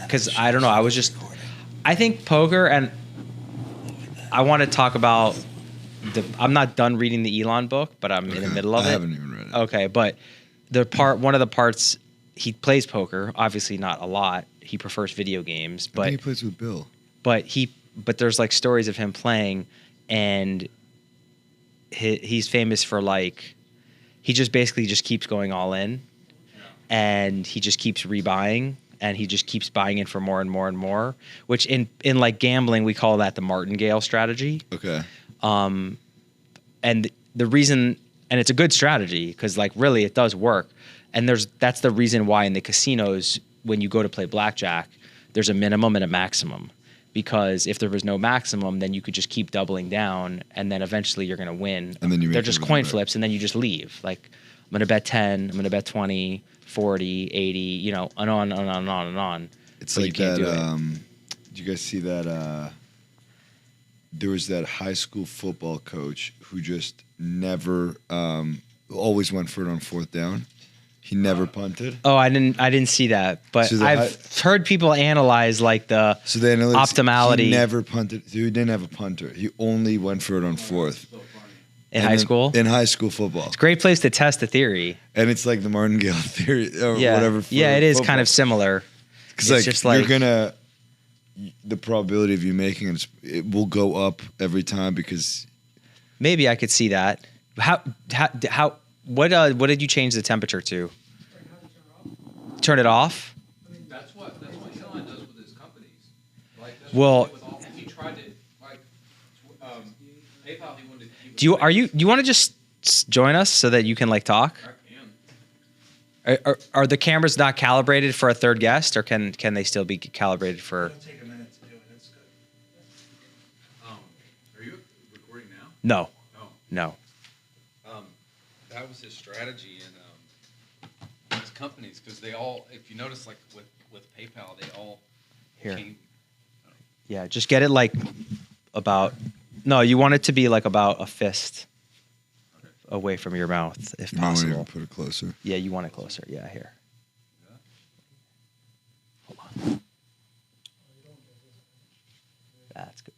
because I don't know. I think poker, and I want to talk about I'm not done reading the Elon book, but I'm in the middle of it. I haven't even read it. Okay, but one of the parts, he plays poker, obviously not a lot. He prefers video games, but I think he plays with Bill. But there's like stories of him playing, and he's famous for like, he just basically just keeps going all in, and he just keeps rebuying, and he just keeps buying in for more and more and more, which in like gambling, we call that the martingale strategy. Okay. And the reason, and it's a good strategy because like really it does work. And that's the reason why in the casinos, when you go to play blackjack, there's a minimum and a maximum, because if there was no maximum, then you could just keep doubling down, and then eventually you're going to win. And then they're just coin flips, and then you just leave. Like, I'm going to bet 10, I'm going to bet 20, 40, 80, you know, and on and on and on and on. It's but like that. Did you guys see that? There was that high school football coach who just never, always went for it on fourth down. He never punted. Oh, I didn't see that, but So I've heard people analyze like the optimality. He never punted. He didn't have a punter. He only went for it on fourth. In high school? In high school football. It's a great place to test the theory. And it's like the martingale theory or whatever. Yeah, it is football. kind of similar. Because like, you're going to, the probability of you making it will go up every time because. Maybe I could see that. What did you change the temperature to? Turn it off? I mean, that's what Elon does with his companies. Like, well, he tried to, like, PayPal, he wanted to keep. Do you want to just join us so that you can like talk? I can. Are the cameras not calibrated for a third guest, or can they still be calibrated for? It'll take a minute to do it. It's good. Are you recording now? No. No. That was his strategy in his companies, because they all, if you notice, like with PayPal, they all Here. came. Yeah, just get it like about. No, you want it to be like about a fist away from your mouth, if You might want to possible. even put it closer. Yeah, you want it closer. Yeah, here. Hold on. That's good.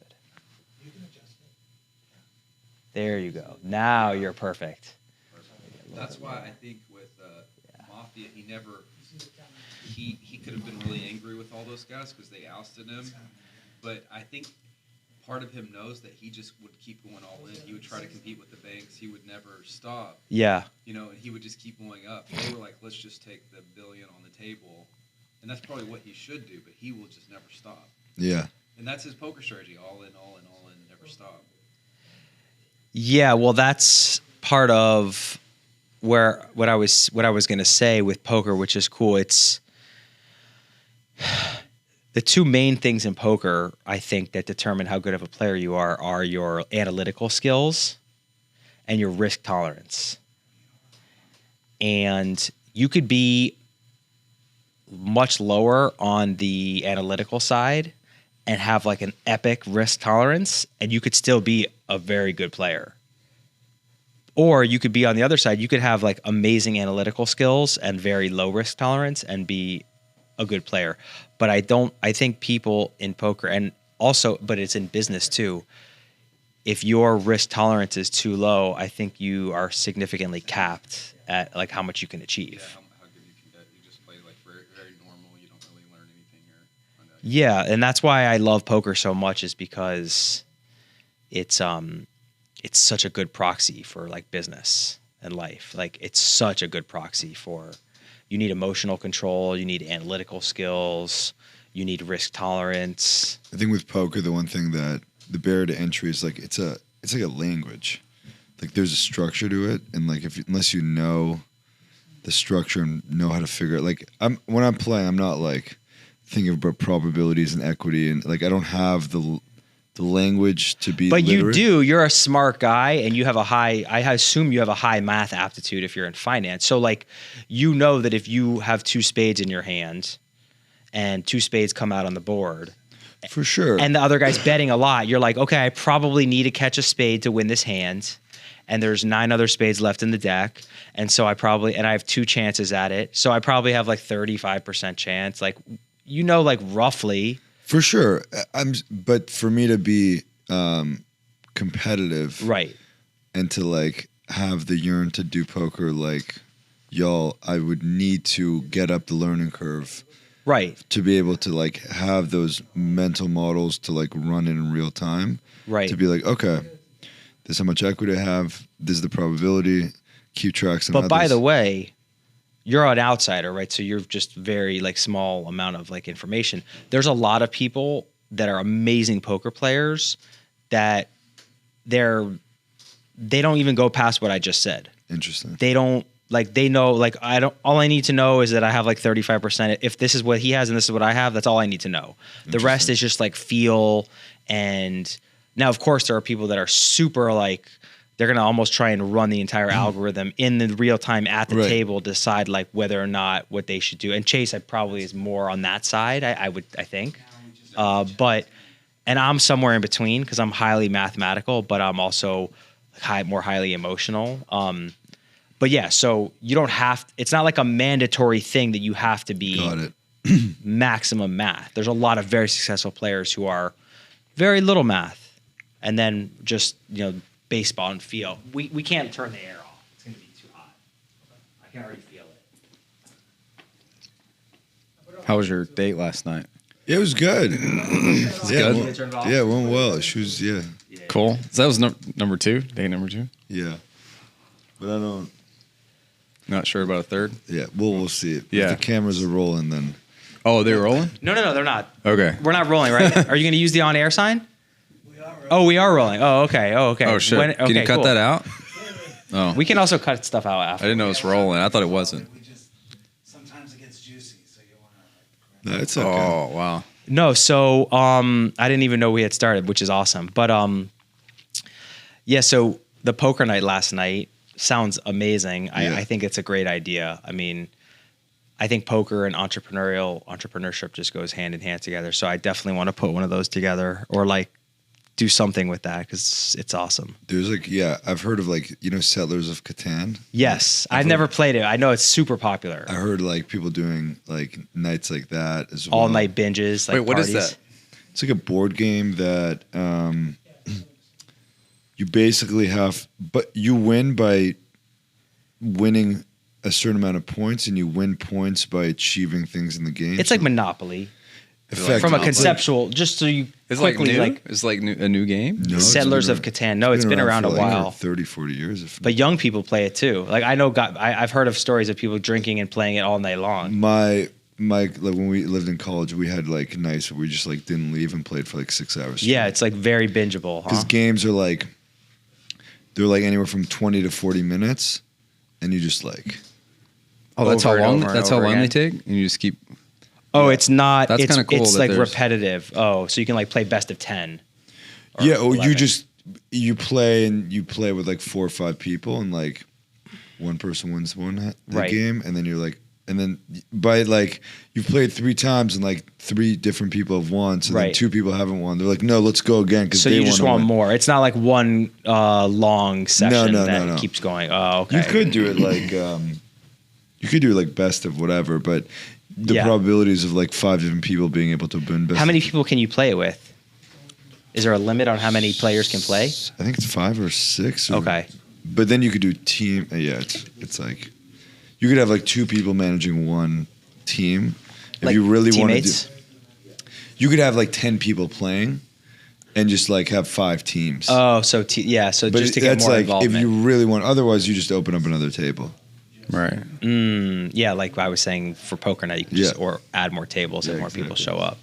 You can adjust it. There you go. Now you're perfect. That's why I think with Mafia, he could have been really angry with all those guys because they ousted him. But I think part of him knows that he just would keep going all in. He would try to compete with the banks. He would never stop. Yeah. You know, and he would just keep going up. They were like, let's just take the $1 billion on the table. And that's probably what he should do, but he will just never stop. Yeah. And that's his poker strategy, all in, never stop. Yeah, well, that's part of what I was going to say with poker, which is cool. It's the two main things in poker, I think, that determine how good of a player you are your analytical skills and your risk tolerance. And you could be much lower on the analytical side and have like an epic risk tolerance, and you could still be a very good player. Or you could be on the other side. You could have like amazing analytical skills and very low risk tolerance and be a good player. But I think people in poker, and also, but it's in business too, if your risk tolerance is too low, I think you are significantly capped at like how much you can achieve. Yeah, how good you can get. You just play like very, very normal. You don't really learn anything here. Yeah, and that's why I love poker so much, is because it's such a good proxy for like business and life. Like it's such a good proxy for, you need emotional control, you need analytical skills, you need risk tolerance. I think with poker, the one thing that the barrier to entry is like it's like a language. Like there's a structure to it, and like unless you know the structure and know how to figure it. Like when I'm playing, I'm not like thinking about probabilities and equity, and like I don't have the language to be. But literate. you do. You're a smart guy, and you have a high. I assume you have a high math aptitude if you're in finance. So like, you know that if you have two spades in your hand, and two spades come out on the board, for sure, and the other guy's betting a lot, you're like, okay, I probably need to catch a spade to win this hand, and there's 9 other spades left in the deck, and so I have 2 chances at it, so I probably have like 35% chance. Like, you know, like roughly. For sure. But for me to be competitive, Right. and to like have the yearn to do poker, like y'all, I would need to get up the learning curve Right. to be able to like have those mental models to like run it in real time. Right. To be like, okay, this is how much equity I have. This is the probability. Keep tracks. But by the way, you're an outsider, right? So you're just very like small amount of like information. There's a lot of people that are amazing poker players that they don't even go past what I just said. Interesting. They don't like, they know, like, all I need to know is that I have like 35%. If this is what he has and this is what I have, that's all I need to know. The rest is just like feel. And now, of course, there are people that are super like, they're going to almost try and run the entire algorithm in the real time at the table, decide like whether or not what they should do. And Chase, I probably is more on that side. I think. And I'm somewhere in between because I'm highly mathematical, but I'm also more highly emotional. But yeah, so you don't have, it's not like a mandatory thing that you have to be maximum math. There's a lot of very successful players who are very little math and then just, baseball and feel. We can't turn the air off. It's going to be too hot. I can already feel it. How was your date last night? Yeah, it was good. good? It went well. She was, Cool. So that was number 2, day number 2? Yeah. But I don't. Not sure about a third? Yeah, we'll see it. Yeah. If the cameras are rolling, then. Oh, they're rolling? No, they're not. Okay. We're not rolling, right? Are you going to use the on-air sign? We are rolling. Oh, okay. Oh, shit. Can you cut that out? Oh. We can also cut stuff out after. I didn't know it was rolling. I thought it wasn't. Sometimes it gets juicy, so you want to. No, it's okay. Oh, wow. No, so I didn't even know we had started, which is awesome. But yeah, so the poker night last night sounds amazing. Yeah. I think it's a great idea. I mean, I think poker and entrepreneurship just goes hand in hand together. So I definitely want to put one of those together or like do something with that because it's awesome. There's like, I've heard of like, Settlers of Catan. Yes. I've never played it. I know it's super popular. I heard like people doing like nights like that as well. All night binges. Like Wait, what parties. is that? It's like a board game that you basically have, but you win by winning a certain amount of points and you win points by achieving things in the game. It's like Monopoly. Effectively. From a conceptual, just so you It's quickly like new? It's like a new game? No, it's Settlers been of Catan. No, it's been around for a like while. 30, 40 years. But young people play it too. Like I know, I've heard of stories of people drinking and playing it all night long. My like when we lived in college, we had like nights where we just like didn't leave and played for like 6 hours. Yeah, it's like very bingeable. Because games are like, they're like anywhere from 20 to 40 minutes, and you just like. Oh, that's Over how and long. over and That's how over long they again. take, and you just keep. Oh, it's not. That's It's kinda cool It's that like there's- repetitive. Oh, so you can like play best of 10. Yeah, or 11. you play with like 4 or 5 people, and like one person wins the Right. game, and then you're like, and then by like you've played 3 times, and like 3 different people have won, so then Right. 2 people haven't won. They're like, no, let's go again because So they you just wanna want win. more. It's not like one long session no, that no. keeps going. Oh, okay. You could do it like you could do like best of whatever, but the Yeah. probabilities of like 5 different people being able to win best. How many people can you play it with? Is there a limit on how many players can play? I think it's 5 or 6. Okay. But then you could do team. Yeah, it's like you could have like 2 people managing one team. If Like you really want to do, teammates? you could have like 10 people playing, and just like have 5 teams. Oh, so so but just to get that's more like involvement. if you really want. Otherwise, you just open up another table. Right. Yeah, like I was saying for poker night, you can just Yeah. or add more tables and Yeah, more people exactly. show up.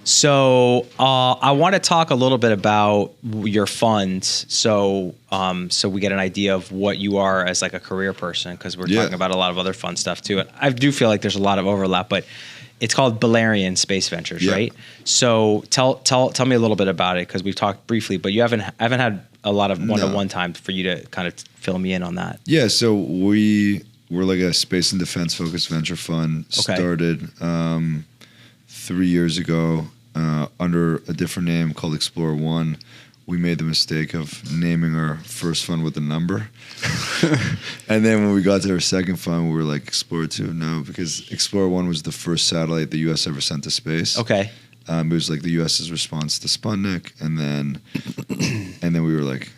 So I want to talk a little bit about your funds, so we get an idea of what you are as like a career person, because we're Yeah. talking about a lot of other fun stuff too. And I do feel like there's a lot of overlap, but it's called Balerian Space Ventures, Yeah. right? So tell me a little bit about it, because we've talked briefly, but you haven't had a lot of one-to-one time for you to kind of fill me in on that. Yeah, so we're like a space and defense focused venture fund. Okay. Started 3 years ago under a different name called Explorer One. we made the mistake of naming our first fund with a number. And then when we got to our second fund, we were like, Explorer 2? No, because Explorer 1 was the first satellite the U.S. ever sent to space. Okay. It was like the U.S.'s response to Sputnik. And then we were like,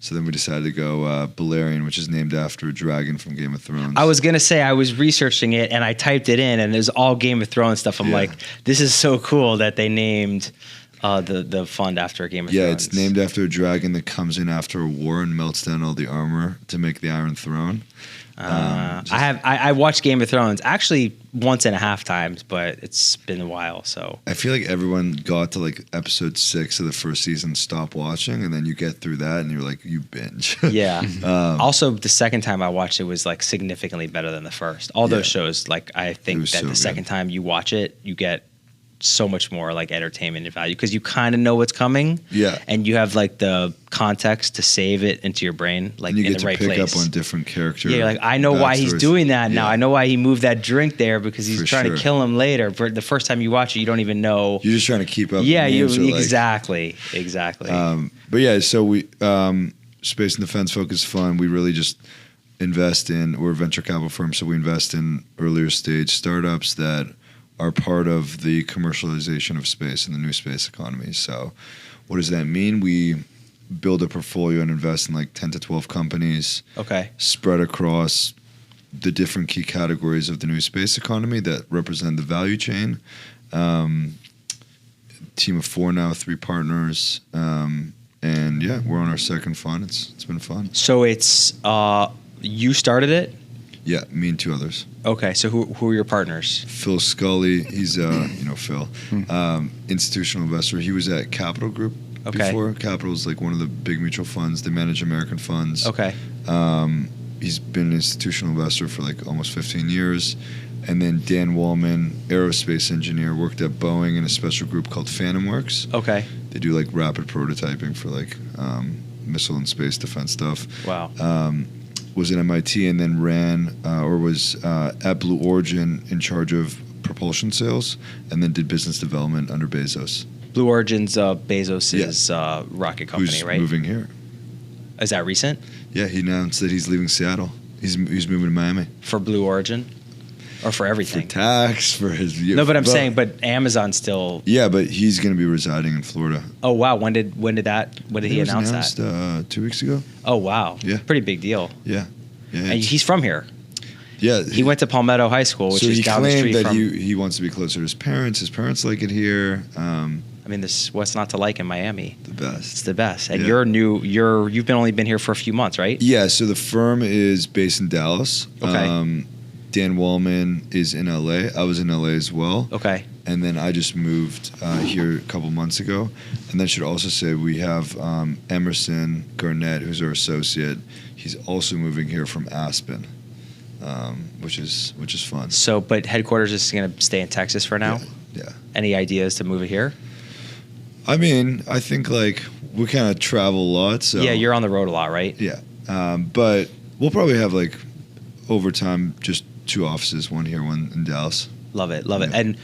so then we decided to go Balerion, which is named after a dragon from Game of Thrones. I was gonna say I was researching it and I typed it in and there's all Game of Thrones stuff. I'm Yeah. like, this is so cool that they named the fund after a Game of Thrones. Yeah, it's named after a dragon that comes in after a war and melts down all the armor to make the Iron Throne. I watched Game of Thrones actually once and a half times, but it's been a while. So I feel like everyone got to like episode 6 of the first season, stopped watching, and then you get through that and you're like, you binge. yeah. Also, the second time I watched it was like significantly better than the first. All those Yeah. shows, like I It think was that so the good. second time you watch it, you get so much more like entertainment and value because you kind of know what's coming. Yeah. And you have like the context to save it into your brain, like And you in get the to right pick place. up on different character. Yeah, you're like, I know why he's backstories. doing that now. Yeah. I know why he moved that drink there because he's For trying sure. to kill him later. But the first time you watch it, you don't even know. You're just trying to keep up. Yeah, The you names are, like, exactly. But yeah, so we space and defense focused fund. We really just invest in. We're a venture capital firm, so we invest in earlier stage startups that are part of the commercialization of space and the new space economy. So, what does that mean? We build a portfolio and invest in like 10 to 12 companies Okay. spread across the different key categories of the new space economy that represent the value chain. Team of 4 now, 3 partners. And yeah, we're on our second fund. It's been fun. So it's you started it. Yeah, me and 2 others. Okay. So who are your partners? Phil Scully, he's Phil, institutional investor. He was at Capital Group Okay. before. Capital is like one of the big mutual funds. They manage American funds. Okay. He's been an institutional investor for like almost 15 years. And then Dan Wallman, aerospace engineer, worked at Boeing in a special group called Phantom Works. Okay. They do like rapid prototyping for like missile and space defense stuff. Wow. Was at MIT and then was at Blue Origin in charge of propulsion sales and then did business development under Bezos. Blue Origin's Bezos's rocket company, who's right? moving here. Is that recent Yeah, he announced that he's leaving Seattle. He's moving to Miami. for Blue Origin, or for For everything? tax, for his... No, but I'm saying, but Amazon still. Yeah, but he's going to be residing in Florida. Oh wow, when did he It was announce announced, that? 2 weeks ago. Oh wow, Yeah. pretty big deal. Yeah. Yeah. And he's from here. Yeah. He went to Palmetto High School, which so is he down the claimed street that from. he wants to be closer to his parents. His parents like it here. I mean, this what's not to like in Miami? The It's best. the best. And Yeah. you've only been here for a few months, right? Yeah, so the firm is based in Dallas. Okay. Dan Wallman is in LA. I was in LA as well. Okay. And then I just moved here a couple months ago. And then I should also say we have Emerson Garnett, who's our associate. He's also moving here from Aspen, which is fun. So, but headquarters is going to stay in Texas for now. Yeah. Any ideas to move it here? I mean, I think like we kind of travel a lot. So Yeah, you're on the road a lot, right? Yeah. But we'll probably have like over time just 2 offices, one here, one in Dallas. Love it, love it. Yeah. And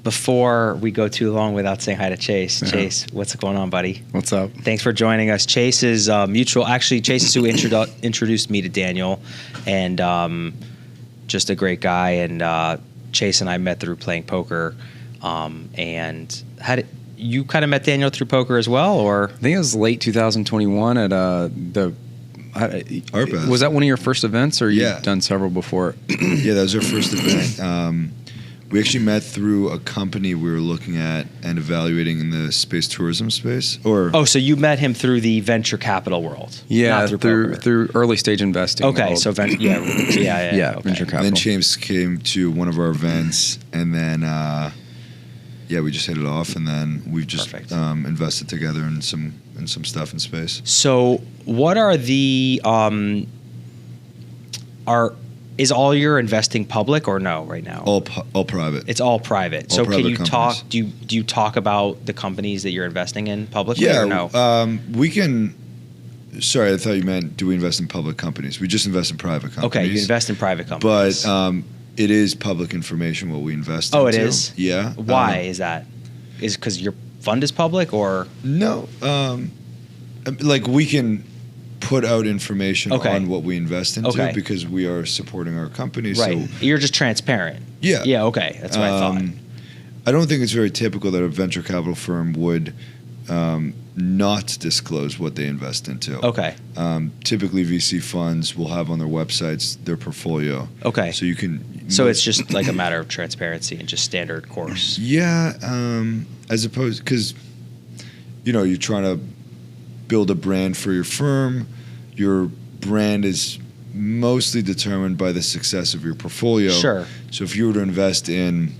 before we go too long without saying hi to Chase, Yeah. Chase, what's going on, buddy? What's up? Thanks for joining us. Chase is mutual. Actually, Chase is who introduced me to Daniel, and just a great guy. And Chase and I met through playing poker. And you kind of met Daniel through poker as well, or? I think it was late 2021 at the. Arpas. Was that one of your first events, or Yeah. you've done several before? Yeah, that was our first event. We actually met through a company we were looking at and evaluating in the space tourism space. Oh, so you met him through the venture capital world? Yeah, not through poker. through early stage investing. Okay, world. so yeah, Yeah, okay. venture capital. And then James came to one of our events, and then we just hit it off, and then we've just Perfect. invested together in some stuff in space. So, what are the is all your investing public or no right now? All private. It's all private. All So private can you companies. talk? Do you talk about the companies that you're investing in publicly or no? We can. Sorry, I thought you meant do we invest in public companies? We just invest in private companies. Okay, you invest in private companies. But it is public information what we invest Oh, into. it is? Yeah. Why is that? Is because your fund is public or? No. like we can put out information Okay. on what we invest into Okay. because we are supporting our company. Right. So You're just transparent. yeah, Yeah. Okay. That's what I thought. I don't think it's very typical that a venture capital firm would not disclose what they invest into. Okay. Typically, VC funds will have on their websites their portfolio. Okay. So you can. So it's just like a matter of transparency and just standard course. Yeah, as opposed because you're trying to build a brand for your firm. Your brand is mostly determined by the success of your portfolio. Sure. So if you were to invest in,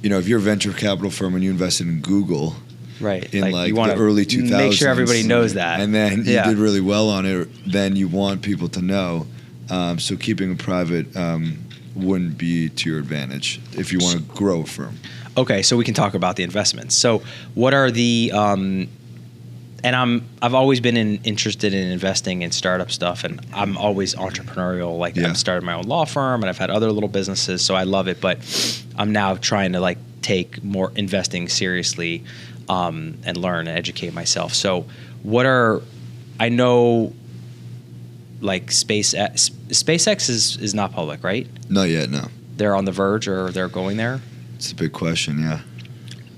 if you're a venture capital firm and you invested in Google Right. in you wanna the early 2000s, make sure everybody knows that. and then you Yeah. did really well on it, then you want people to know. So keeping it private wouldn't be to your advantage if you want to grow a firm. Okay, so we can talk about the investments. So, what are the and I've always been interested in investing in startup stuff, and I'm always entrepreneurial. Like Yeah. I've started my own law firm, and I've had other little businesses, so I love it. But I'm now trying to take more investing seriously, and learn and educate myself. So, I know SpaceX is not public, right? Not yet, no. They're on the verge, or they're going there. It's a big question, yeah.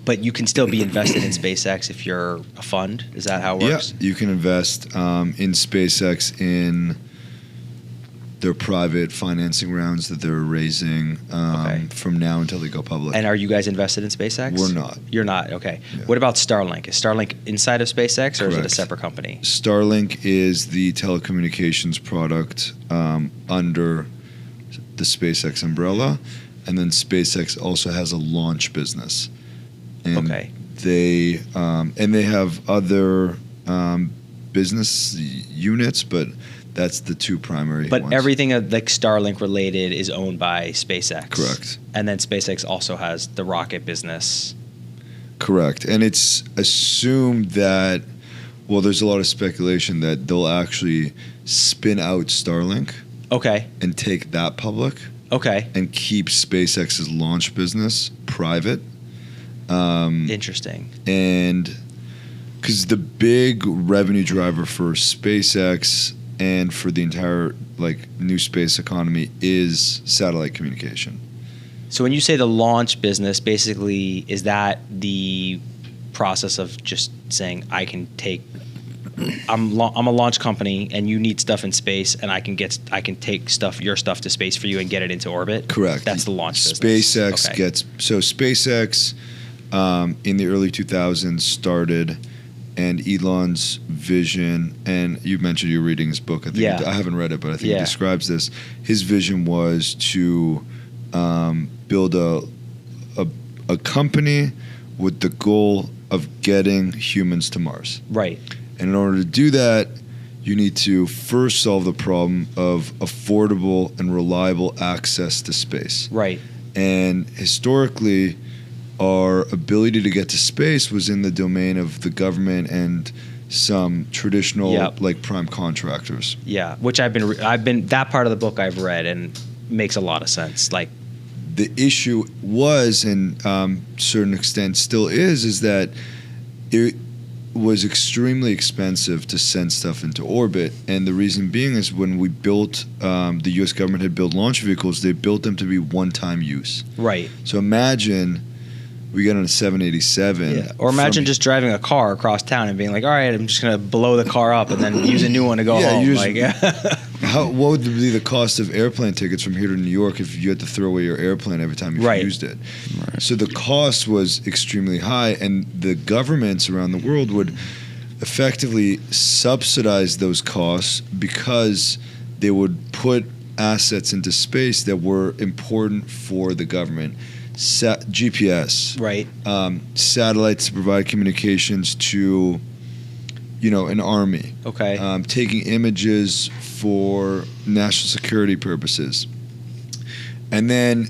But you can still be invested in SpaceX if you're a fund. Is that how it works? Yeah, you can invest in SpaceX in their private financing rounds that they're raising Okay. from now until they go public. And are you guys invested in SpaceX? We're not. You're not. Okay. Yeah. What about Starlink? Is Starlink inside of SpaceX, or is it a Correct. separate company? Starlink is the telecommunications product under the SpaceX umbrella, and then SpaceX also has a launch business. And Okay. They have other business units, but that's the two primary But ones. everything Starlink related is owned by SpaceX. Correct. And then SpaceX also has the rocket business. Correct. And it's assumed that, well, there's a lot of speculation that they'll actually spin out Starlink Okay. and take that public Okay. and keep SpaceX's launch business private. Interesting. And because the big revenue driver for SpaceX and for the entire new space economy is satellite communication. So when you say the launch business, basically, is that the process of just saying I'm a launch company and you need stuff in space, and I can take your stuff to space for you and get it into orbit? Correct. That's the launch business. SpaceX Okay. SpaceX in the early 2000s started, and Elon's vision, and you mentioned you're reading his book. I think Yeah. I haven't read it, but I think Yeah. he describes this. His vision was to build a company with the goal of getting humans to Mars. Right. And in order to do that, you need to first solve the problem of affordable and reliable access to space. Right. And historically, our ability to get to space was in the domain of the government and some traditional Yep. prime contractors. Yeah. Which I've been that part of the book I've read and makes a lot of sense. The issue was, and certain extent still is that it was extremely expensive to send stuff into orbit. And the reason being is when we built, the U.S. government had built launch vehicles, they built them to be one-time use. Right. So imagine we get on a 787. Yeah. Or imagine just driving a car across town and being like, all right, I'm just going to blow the car up and then use a new one to go home. You what would be the cost of airplane tickets from here to New York if you had to throw away your airplane every time you Right. used it? Right. So the cost was extremely high, and the governments around the world would effectively subsidize those costs because they would put assets into space that were important for the government. GPS, Right. Satellites to provide communications to, an army. Okay. Taking images for national security purposes. And then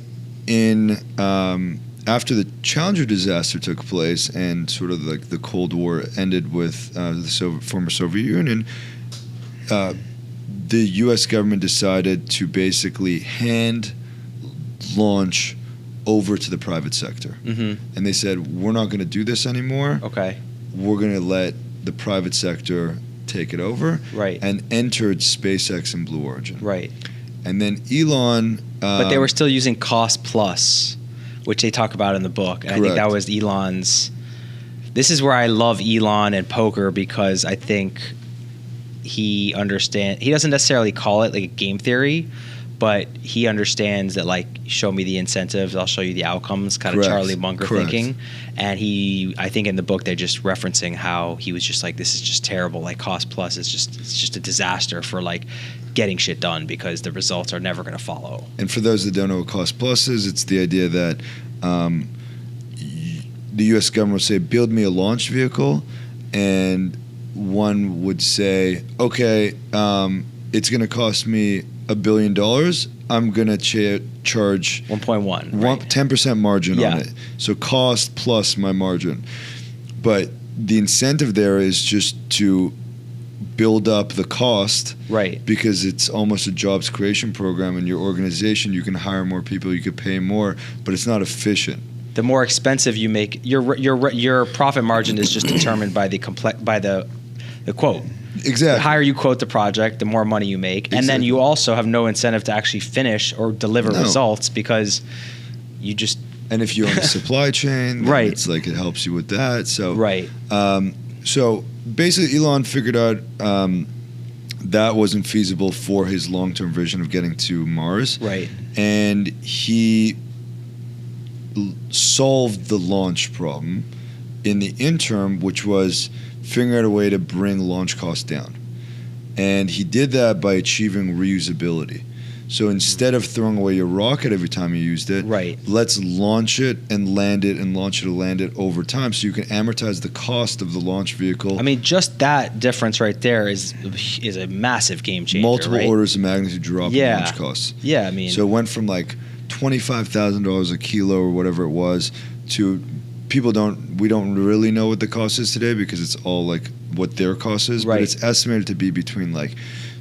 after the Challenger disaster took place and sort of the Cold War ended with the former Soviet Union, the U.S. government decided to basically hand launch over to the private sector. Mm-hmm. And they said, we're not going to do this anymore. Okay. We're going to let the private sector take it over, Right. and entered SpaceX and Blue Origin. Right. And then Elon, But they were still using cost plus, which they talk about in the book. And I think that Correct. was Elon's. This is where I love Elon and poker, because I think he understands. He doesn't necessarily call it like a game theory, but he understands that, like, show me the incentives, I'll show you the outcomes, kind of Correct. Charlie Munger Correct. thinking. And I think in the book they're just referencing how he was just like, this is just terrible. Like, cost plus is it's a disaster for like getting shit done, because the results are never going to follow. And for those that don't know what cost plus is, it's the idea that the U.S. government would say, build me a launch vehicle, and one would say, okay, it's going to cost me $1 billion. I'm going to charge 1.1. Right? 10% margin Yeah. on it. So cost plus my margin. But the incentive there is just to build up the cost, Right. because it's almost a jobs creation program in your organization. You can hire more people, you could pay more, but it's not efficient. The more expensive you make, your profit margin is just determined by the quote. Exactly. The higher you quote the project, the more money you make, and then Exactly. you also have no incentive to actually finish or deliver No. results, because you just And if you own the supply chain, then Right. it's like it helps you with that. So right. So basically, Elon figured out that wasn't feasible for his long-term vision of getting to Mars, Right. and he solved the launch problem in the interim, which was figuring out a way to bring launch costs down. And he did that by achieving reusability. So instead of throwing away your rocket every time you used it, Right. let's launch it and land it and launch it and land it over time, so you can amortize the cost of the launch vehicle. I mean, just that difference right there is a massive game changer. multiple right? orders of magnitude drop Yeah. in launch costs. Yeah, I mean, So it went from like $25,000 a kilo or whatever it was to we don't really know what the cost is today, because it's all like what their cost is, Right. but it's estimated to be between like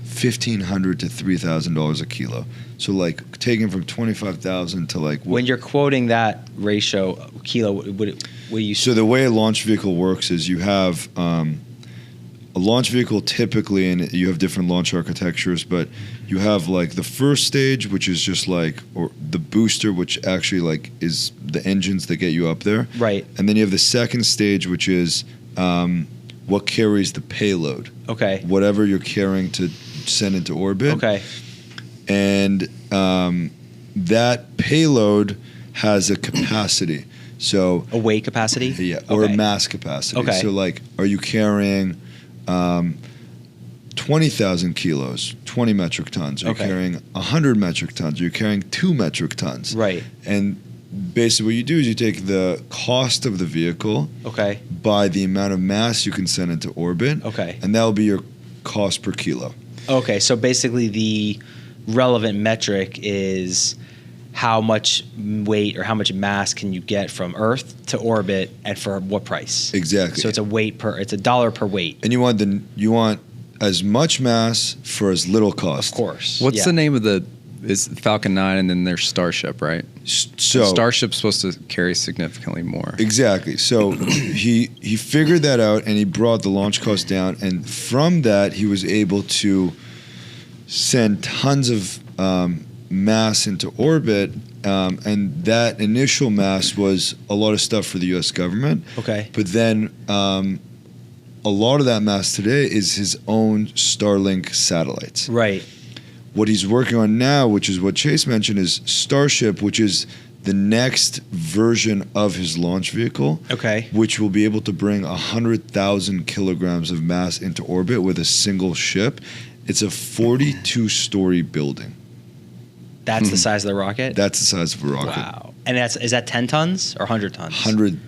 $1,500 to $3,000 a kilo. So like taking from 25,000 to like when you're quoting that ratio kilo, would you? So the way a launch vehicle works is you have a launch vehicle typically, and you have different launch architectures, but you have like the first stage, which is just like, or the booster, which actually like is the engines that get you up there. Right. And then you have the second stage, which is what carries the payload. Okay. Whatever you're carrying to send into orbit. Okay. And that payload has a capacity. So A weight capacity. yeah, or Okay. a mass capacity. Okay. So like, are you carrying 20,000 kilos, 20 metric tons? Are you Okay. carrying 100 metric tons? Are you carrying 2 metric tons? Right. And basically what you do is you take the cost of the vehicle Okay. by the amount of mass you can send into orbit, Okay. and that will be your cost per kilo. Okay. So basically, the relevant metric is how much weight or how much mass can you get from Earth to orbit, and for what price? Exactly. So it's a dollar per weight. And you want as much mass for as little cost. Of course. What's Yeah. the name of is Falcon 9 and then there's Starship, right? So Starship's supposed to carry significantly more. exactly. So he figured that out, and he brought the launch cost down, and from that he was able to send tons of mass into orbit, and that initial mass was a lot of stuff for the U.S. government. Okay. But then a lot of that mass today is his own Starlink satellites. Right. What he's working on now, which is what Chase mentioned, is Starship, which is the next version of his launch vehicle, Okay. which will be able to bring 100,000 kilograms of mass into orbit with a single ship. It's a 42-story building. That's the size of the rocket. That's the size of a rocket. Wow. And is that 10 tons or 100 tons? 100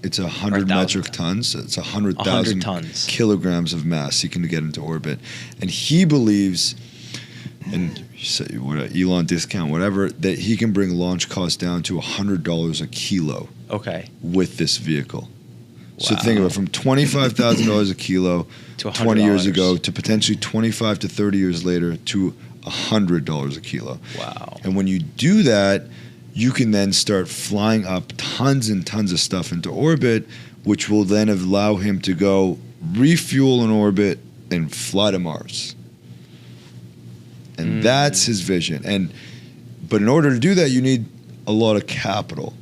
it's 100 1,000 metric tons. It's 100,000 tons. kilograms of mass he can get into orbit. And he believes, and you say, Elon discount, whatever, that he can bring launch costs down to $100 a kilo Okay. with this vehicle. So Wow. think about it, from $25,000 a kilo To 20 years $100. ago to potentially 25 to 30 years later to $100 a kilo. Wow. And when you do that, you can then start flying up tons and tons of stuff into orbit which will then allow him to go refuel in orbit and fly to Mars. And that's his vision. But in order to do that, you need a lot of capital.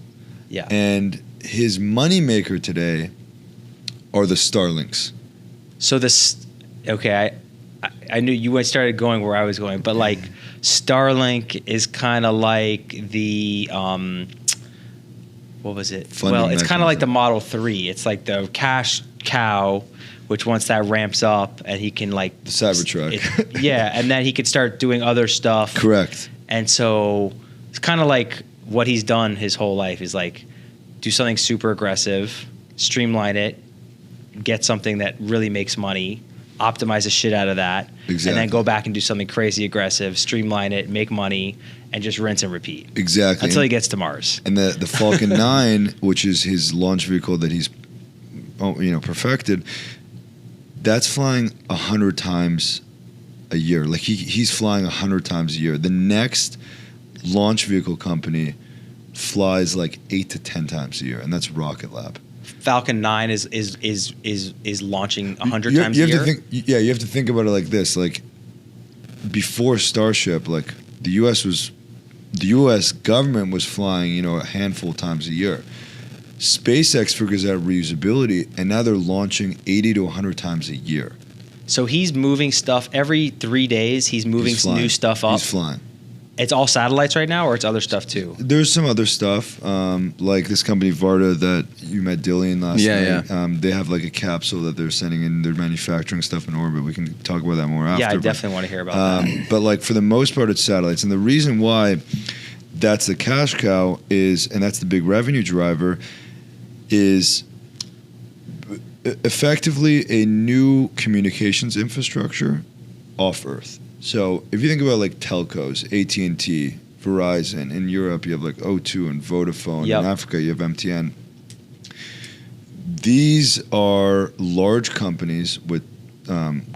Yeah. And his moneymaker today are the Starlinks. So this, okay, I knew you started going where I was going, but like Starlink is kind of like the, what was it? Funding It's kind of like the mechanism. Model 3. It's like the cash cow, which once that ramps up and he can like. The Cybertruck. Yeah, and then he could start doing other stuff. Correct. And so it's kind of like what he's done his whole life is like do something super aggressive, streamline it, get something that really makes money, optimize the shit out of that, and then go back and do something crazy aggressive, streamline it, make money, and just rinse and repeat. Exactly. Until he gets to Mars. And the Falcon 9, which is his launch vehicle that he's perfected, that's flying 100 times a year. Like he's flying 100 times a year. The next launch vehicle company flies like 8 to 10 times a year, and that's Rocket Lab. Falcon 9 is launching 100 You times a year. You have to think about it like this. Like before Starship, like the U.S. government was flying, a handful of times a year. SpaceX figures out reusability, and now they're launching 80 to 100 times a year. So he's moving stuff every 3 days. He's moving He's flying. new stuff up. He's flying. It's all satellites right now, or it's other stuff too? There's some other stuff, like this company Varda that you met Dillian last night. Yeah. They have like a capsule that they're sending in. They're manufacturing stuff in orbit. We can talk about that more after. Yeah, I but, definitely want to hear about that. But like for the most part, it's satellites. And the reason why that's the cash cow is, and that's the big revenue driver, is effectively a new communications infrastructure off Earth. So if you think about like telcos, AT&T, Verizon, in Europe you have like O2 and Vodafone, Yep. in Africa you have MTN. These are large companies with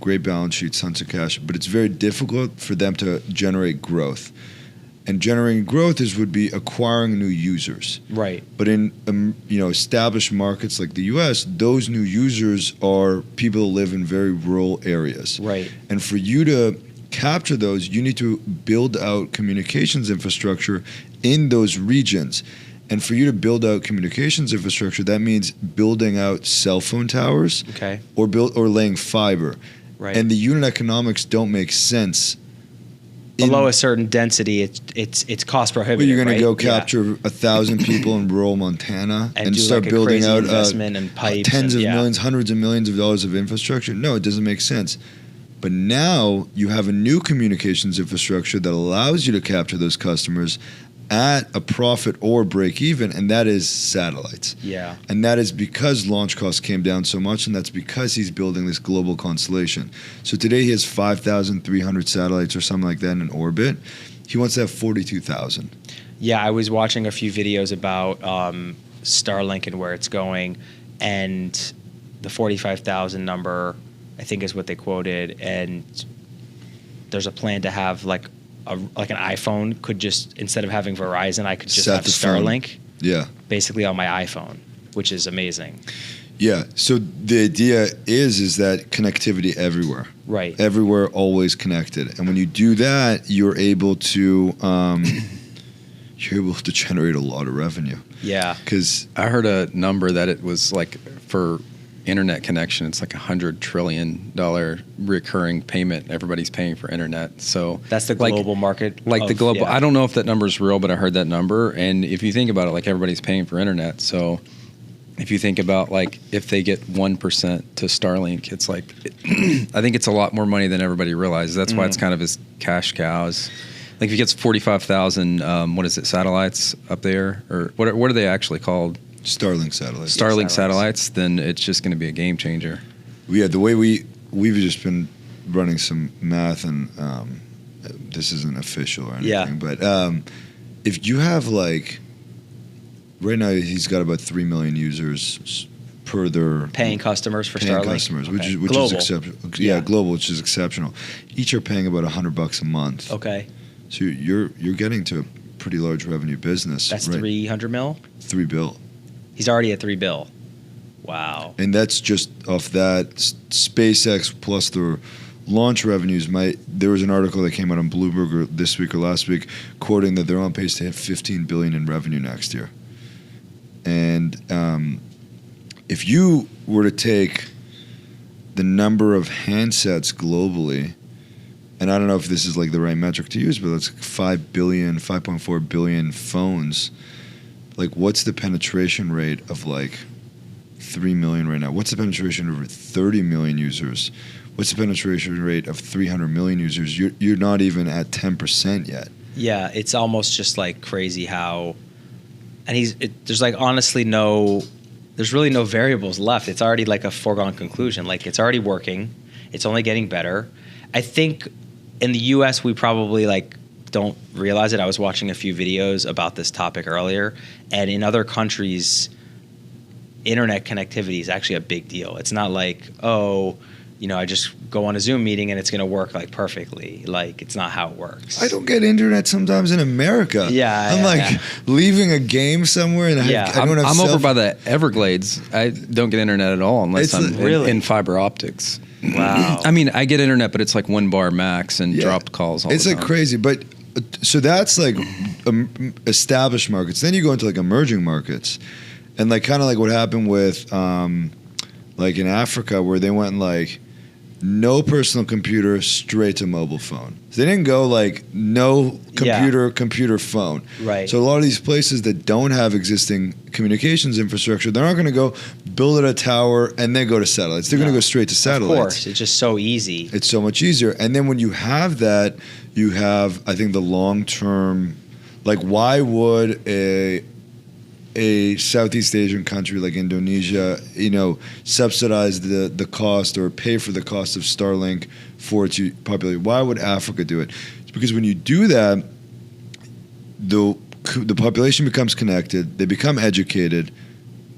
great balance sheets, tons of cash, but it's very difficult for them to generate growth. And generating growth would be acquiring new users. Right. But in established markets like the U.S., those new users are people who live in very rural areas. Right. And for you to capture those, you need to build out communications infrastructure in those regions. And for you to build out communications infrastructure, that means building out cell phone towers, Okay. or laying fiber. Right. And the unit economics don't make sense. Below a certain density, it's cost prohibitive. But you're going right? to go Yeah. capture 1,000 people in rural Montana And and do start like a building crazy out investment and pipes tens and- of yeah. millions, hundreds of millions of dollars of infrastructure. No, it doesn't make sense. But now you have a new communications infrastructure that allows you to capture those customers at a profit or break even, and that is satellites. Yeah. And that is because launch costs came down so much, and that's because he's building this global constellation. So today he has 5,300 satellites or something like that in orbit. He wants to have 42,000. Yeah, I was watching a few videos about Starlink and where it's going, and the 45,000 number, I think, is what they quoted. And there's a plan to have like an iPhone could just, instead of having Verizon, I could just Set have the phone. Starlink Yeah. basically on my iPhone, which is amazing. Yeah. So the idea is that connectivity everywhere. Right. Everywhere, always connected. And when you do that, you're able to generate a lot of revenue. Yeah. Because I heard a number that it was like for internet connection, it's like $100 trillion recurring payment everybody's paying for internet. So That's the like- global market. Like the of- global, yeah. I don't know if that number is real, but I heard that number. And if you think about it, like everybody's paying for internet. So if you think about like if they get 1% to Starlink, it's like, I think it's a lot more money than everybody realizes. That's why it's kind of his cash cows. Like if he gets 45,000, what is it, satellites up there? Or what are they actually called? Starlink satellites. Starlink satellites. satellites, then it's just going to be a game changer. Yeah, the way we've just been running some math, and this isn't official or anything, Yeah. but if you have like, right now he's got about 3 million users per their paying customers for paying Starlink. customers, which Okay. is Global. exceptional. Yeah. Yeah, global, which is exceptional. Each are paying about $100 a month. Okay. So you're getting to a pretty large revenue business. That's right? 300 mil. $3 billion. He's already at $3 billion. Wow. And that's just off that SpaceX plus the launch revenues. There was an article that came out on Bloomberg this week or last week quoting that they're on pace to hit $15 billion in revenue next year. And if you were to take the number of handsets globally, and I don't know if this is like the right metric to use, but that's 5.4 billion phones. Like, what's the penetration rate of like 3 million right now? What's the penetration of 30 million users? What's the penetration rate of 300 million users? You're not even at 10% yet. Yeah, it's almost just like crazy how, and there's like honestly there's really no variables left. It's already like a foregone conclusion. Like, it's already working. It's only getting better. I think in the US we probably like don't realize it. I was watching a few videos about this topic earlier, and in other countries, internet connectivity is actually a big deal. It's not like, oh, I just go on a Zoom meeting and it's going to work like perfectly. Like, it's not how it works. I don't get internet sometimes in America. Yeah. I'm leaving a game somewhere and I don't have I'm over by the Everglades. I don't get internet at all unless I'm in fiber optics. Wow. I mean, I get internet, but it's like 1 bar max and dropped calls all the time. It's like crazy. But so that's like established markets. Then you go into like emerging markets. And like kind of like what happened with like in Africa, where they went like no personal computer, straight to mobile phone. So they didn't go like no computer phone. Right. So a lot of these places that don't have existing communications infrastructure, they're not going to go build a tower and then go to satellites. They're going to go straight to satellites. Of course, it's just so easy. It's so much easier. And then when you have that, you have, I think, the long term. Like, why would a Southeast Asian country like Indonesia, subsidize the cost or pay for the cost of Starlink for its population? Why would Africa do it? It's because when you do that, the population becomes connected, they become educated,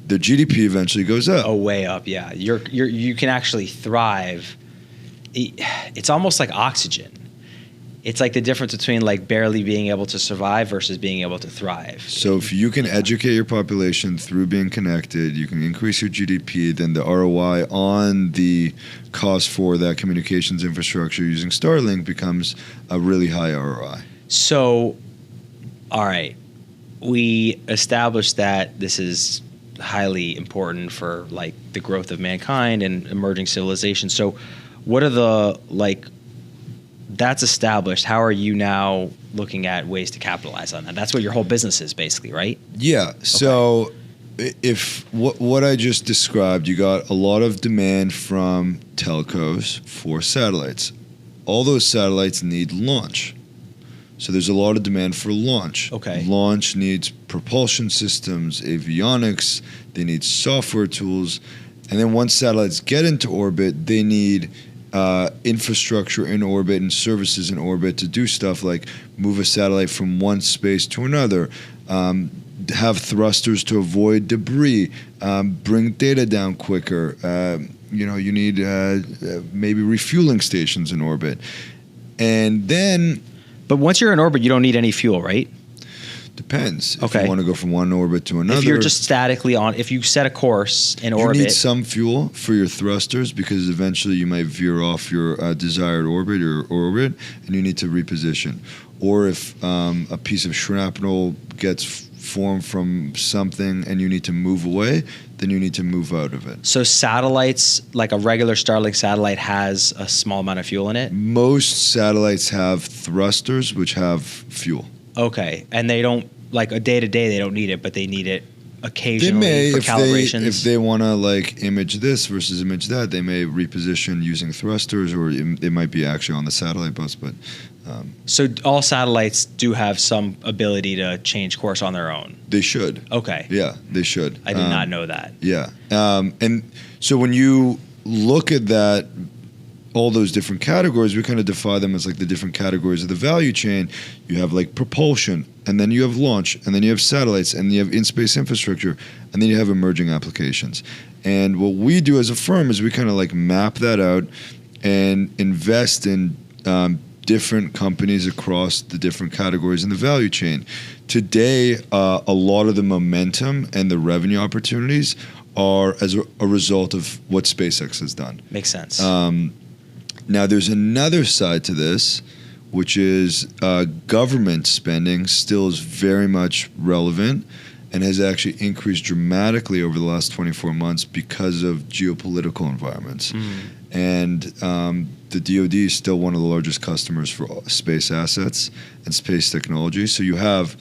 their GDP eventually goes up. Oh, way up, yeah. You can actually thrive. It's almost like oxygen. It's like the difference between like barely being able to survive versus being able to thrive. So if you can educate your population through being connected, you can increase your GDP, then the ROI on the cost for that communications infrastructure using Starlink becomes a really high ROI. So, all right, we established that this is highly important for like the growth of mankind and emerging civilization. So what are the that's established. How are you now looking at ways to capitalize on that? That's what your whole business is basically, right? Yeah. So if what I just described, you got a lot of demand from telcos for satellites. All those satellites need launch. So there's a lot of demand for launch. Okay. Launch needs propulsion systems, avionics, they need software tools. And then once satellites get into orbit, they need infrastructure in orbit and services in orbit to do stuff like move a satellite from one space to another, have thrusters to avoid debris, bring data down quicker. You need maybe refueling stations in orbit. And then... But once you're in orbit, you don't need any fuel, right? Depends. Okay. If you want to go from one orbit to another. If you're just statically on, if you set a course in orbit. You need some fuel for your thrusters because eventually you might veer off your desired orbit or orbit and you need to reposition. Or if a piece of shrapnel gets formed from something and you need to move away, then you need to move out of it. So satellites, like a regular Starlink satellite, has a small amount of fuel in it? Most satellites have thrusters which have fuel. Okay, and they don't, like a day-to-day, they don't need it, but they need it occasionally for calibrations? If they want to image this versus image that, they may reposition using thrusters, or they might be actually on the satellite bus. But so all satellites do have some ability to change course on their own? They should. Okay. Yeah, they should. I did not know that. Yeah. And so when you look at that, all those different categories, we kind of define them as the different categories of the value chain. You have propulsion, and then you have launch, and then you have satellites, and you have in-space infrastructure, and then you have emerging applications. And what we do as a firm is we kind of map that out and invest in different companies across the different categories in the value chain. Today, a lot of the momentum and the revenue opportunities are as a result of what SpaceX has done. Makes sense. Now, there's another side to this, which is government spending still is very much relevant and has actually increased dramatically over the last 24 months because of geopolitical environments. And the DoD is still one of the largest customers for space assets and space technology. So you have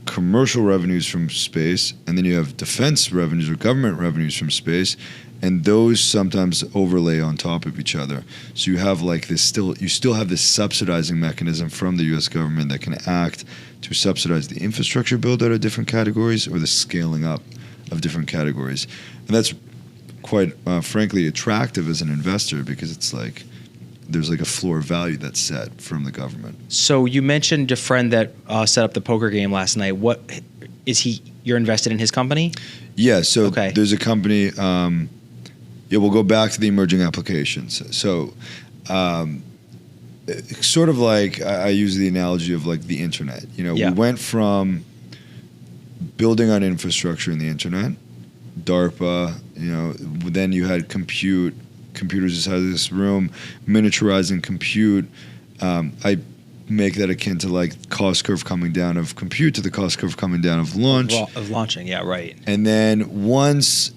commercial revenues from space, and then you have defense revenues or government revenues from space, and those sometimes overlay on top of each other. So you have like this you still have this subsidizing mechanism from the U.S. government that can act to subsidize the infrastructure build out of different categories or the scaling up of different categories. And that's quite frankly attractive as an investor because it's like there's like a floor value that's set from the government. So you mentioned a friend that set up the poker game last night. What is he? You're invested in his company? Yeah. So Okay. there's a company. We'll go back to the emerging applications. So, it's sort of like I use the analogy of like the internet. Yeah. We went from building on infrastructure in the internet, DARPA. Then you had computers inside of this room, miniaturizing compute. I make that akin to like cost curve coming down of compute to the cost curve coming down of launch. Of launching, yeah, right. And then once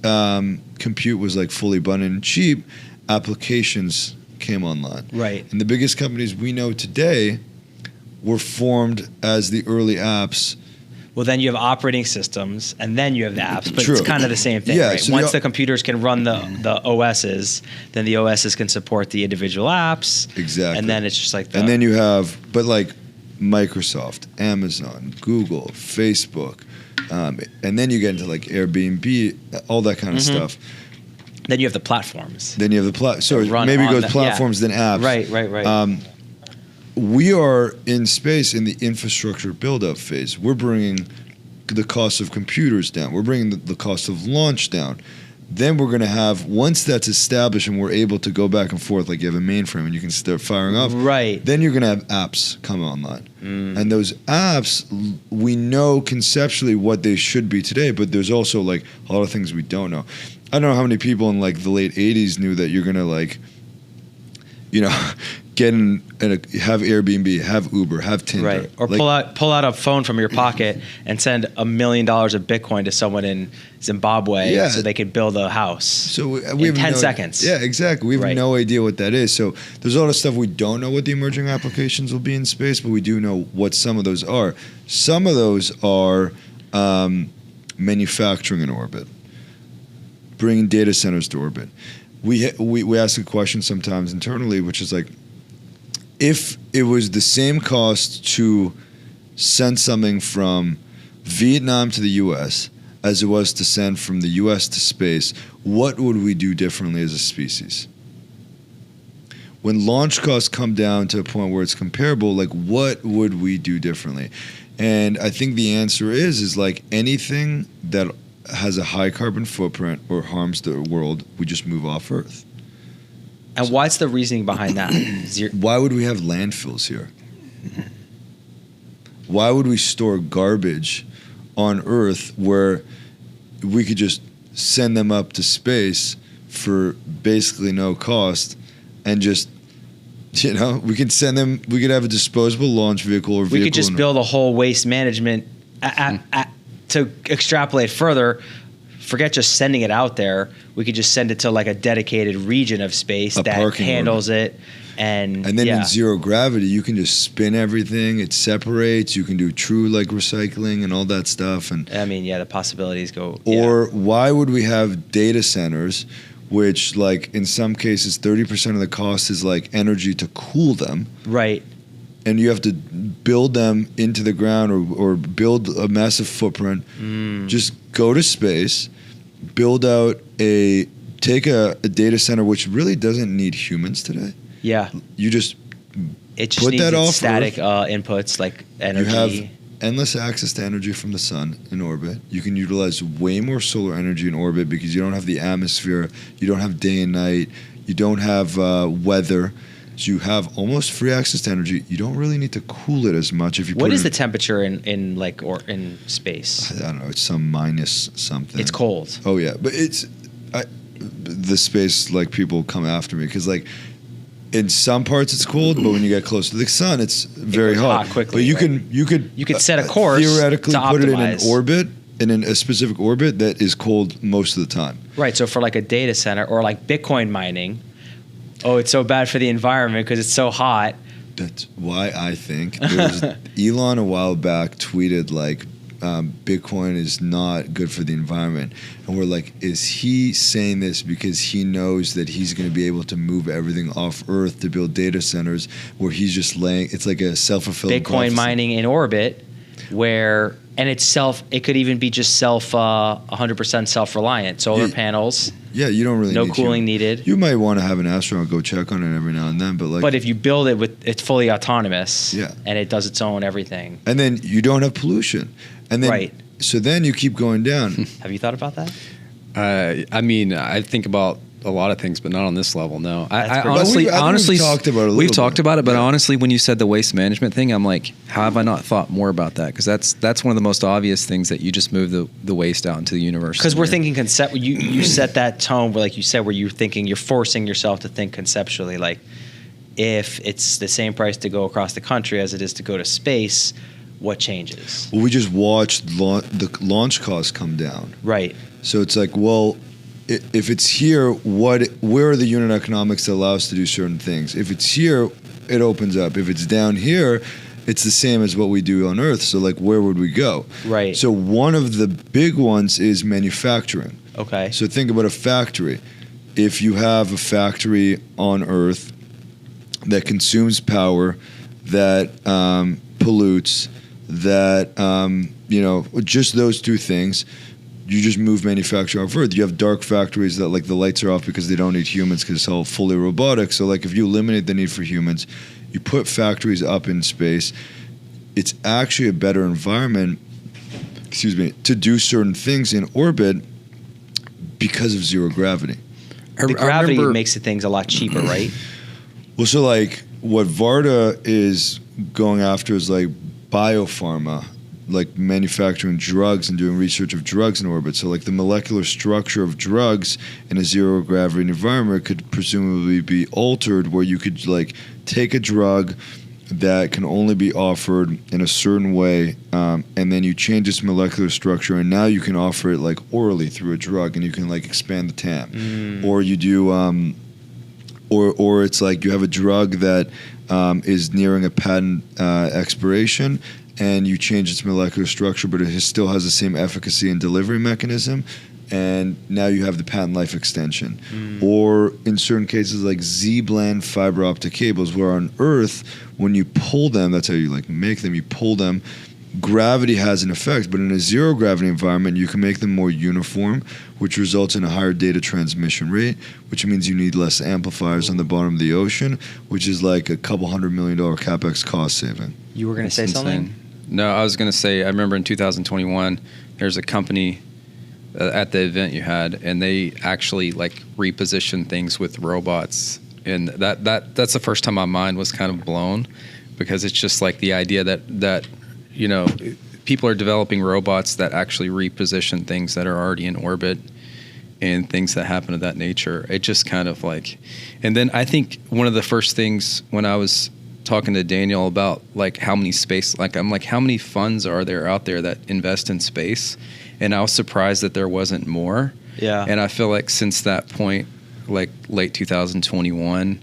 compute was like fully abundant and cheap, applications came online. Right. And the biggest companies we know today were formed as the early apps. Well, then you have operating systems, and then you have the apps, but True. it's kind of the same thing, Yeah, right? so Once the computers can run the OSs, then the OSs can support the individual apps. Exactly. And then it's just like And then you have, but like Microsoft, Amazon, Google, Facebook, and then you get into like Airbnb, all that kind of stuff. then you have the platforms. Then you have the run maybe it on goes the- platforms, then apps. Right. We are in space in the infrastructure build-up phase. We're bringing the cost of computers down. We're bringing the cost of launch down. Then we're going to have, once that's established and we're able to go back and forth, like you have a mainframe and you can start firing off, Right. then you're going to have apps come online. And those apps, we know conceptually what they should be today, but there's also like a lot of things we don't know. I don't know how many people in like the late 80s knew that you're going to like, get in have Airbnb, have Uber, have Tinder. Right. Or like, pull out a phone from your pocket and send $1 million of Bitcoin to someone in Zimbabwe Yeah. so they could build a house. So we in have 10 seconds. Yeah, exactly. We have Right. no idea what that is. So there's a lot of stuff we don't know what the emerging applications will be in space, but we do know what some of those are. Some of those are manufacturing in orbit, bringing data centers to orbit. We ask a question sometimes internally, which is like, if it was the same cost to send something from Vietnam to the U.S. as it was to send from the U.S. to space, what would we do differently as a species? When launch costs come down to a point where it's comparable, like what would we do differently? And I think the answer is like anything that has a high carbon footprint or harms the world, we just move off Earth. And what's the reasoning behind that? Why would we have landfills here? Why would we store garbage on Earth where we could just send them up to space for basically no cost and just, we could send them, we could have a disposable launch vehicle or vehicle. We could just build a whole waste management to extrapolate further. Forget just sending it out there. We could just send it to like a dedicated region of space that handles it. And then in zero gravity, you can just spin everything. It separates. You can do true like recycling and all that stuff. And I mean, the possibilities go. Or why would we have data centers, which like in some cases 30% of the cost is like energy to cool them. Right. And you have to build them into the ground or build a massive footprint. Just go to space, build out take a data center, which really doesn't need humans today. Yeah. You just It just put needs that off static Earth. inputs like energy. You have endless access to energy from the sun in orbit. You can utilize way more solar energy in orbit because you don't have the atmosphere. You don't have day and night. You don't have weather. So you have almost free access to energy. You don't really need to cool it as much if you. What is the temperature in space? I don't know. It's some minus something. It's cold. Oh yeah, but it's the space, like, people come after me because, like, in some parts it's cold, but when you get close to the sun, it's very goes hot. hot quickly, But you right? you could set a course theoretically to put it in an optimize. orbit, in a specific orbit that is cold most of the time. Right. So for like a data center or like Bitcoin mining, oh, it's so bad for the environment because it's so hot. That's why I think there was Elon a while back tweeted like Bitcoin is not good for the environment, and we're like, is he saying this because he knows that he's going to be able to move everything off Earth to build data centers where he's just laying? It's like a self-fulfilling Bitcoin prophecy. mining in orbit, where and it could even be just 100% self-reliant. Solar Yeah. panels, Yeah, you don't really no need cooling human- needed. You might want to have an astronaut go check on it every now and then, but like, But if you build it it's fully autonomous, Yeah. and it does its own everything. and then you don't have pollution, and then Right. so then you keep going down. Have you thought about that? I mean, I think about a lot of things, but not on this level. No, That's I pretty- honestly, I think honestly, we've talked about it a we've little talked bit. about it, but Yeah. honestly, when you said the waste management thing, I'm like, how have I not thought more about that? Because that's one of the most obvious things, that you just move the waste out into the universe. Because we're somewhere. thinking concept. You set that tone where, like you said, where you're thinking, you're forcing yourself to think conceptually. Like, if it's the same price to go across the country as it is to go to space, what changes? Well, we just watched the launch costs come down. Right. So it's like, well, if it's here, where are the unit economics that allow us to do certain things? If it's here, it opens up. If it's down here, it's the same as what we do on Earth. So like, where would we go? Right. So one of the big ones is manufacturing. Okay. So think about a factory. If you have a factory on Earth that consumes power, that pollutes, that just those two things, you just move manufacturing off Earth. You have dark factories that like the lights are off because they don't need humans because it's all fully robotic. So like if you eliminate the need for humans, you put factories up in space, it's actually a better environment, to do certain things in orbit because of zero gravity. The gravity makes the things a lot cheaper, right? Well, so like what Varda is going after is like biopharma, like manufacturing drugs and doing research of drugs in orbit. So like the molecular structure of drugs in a zero gravity environment could presumably be altered, where you could like take a drug that can only be offered in a certain way, and then you change its molecular structure, and now you can offer it like orally through a drug, and you can like expand the TAM. Or you do, or it's like you have a drug that is nearing a patent expiration, and you change its molecular structure, but it still has the same efficacy and delivery mechanism, and now you have the patent life extension. Or in certain cases like Z-band fiber optic cables, where on Earth, when you pull them, that's how you like make them, you pull them, gravity has an effect, but in a zero gravity environment, you can make them more uniform, which results in a higher data transmission rate, which means you need less amplifiers on the bottom of the ocean, which is like a couple $100 million capex cost saving. You were going to say something? No, I was going to say, I remember in 2021, there's a company at the event you had, and they actually like reposition things with robots, and that's the first time my mind was kind of blown, because it's just like the idea that people are developing robots that actually reposition things that are already in orbit and things that happen of that nature. It just kind of like, and then I think one of the first things when I was talking to Daniel about like how many how many funds are there out there that invest in space? And I was surprised that there wasn't more. Yeah. And I feel like since that point, like late 2021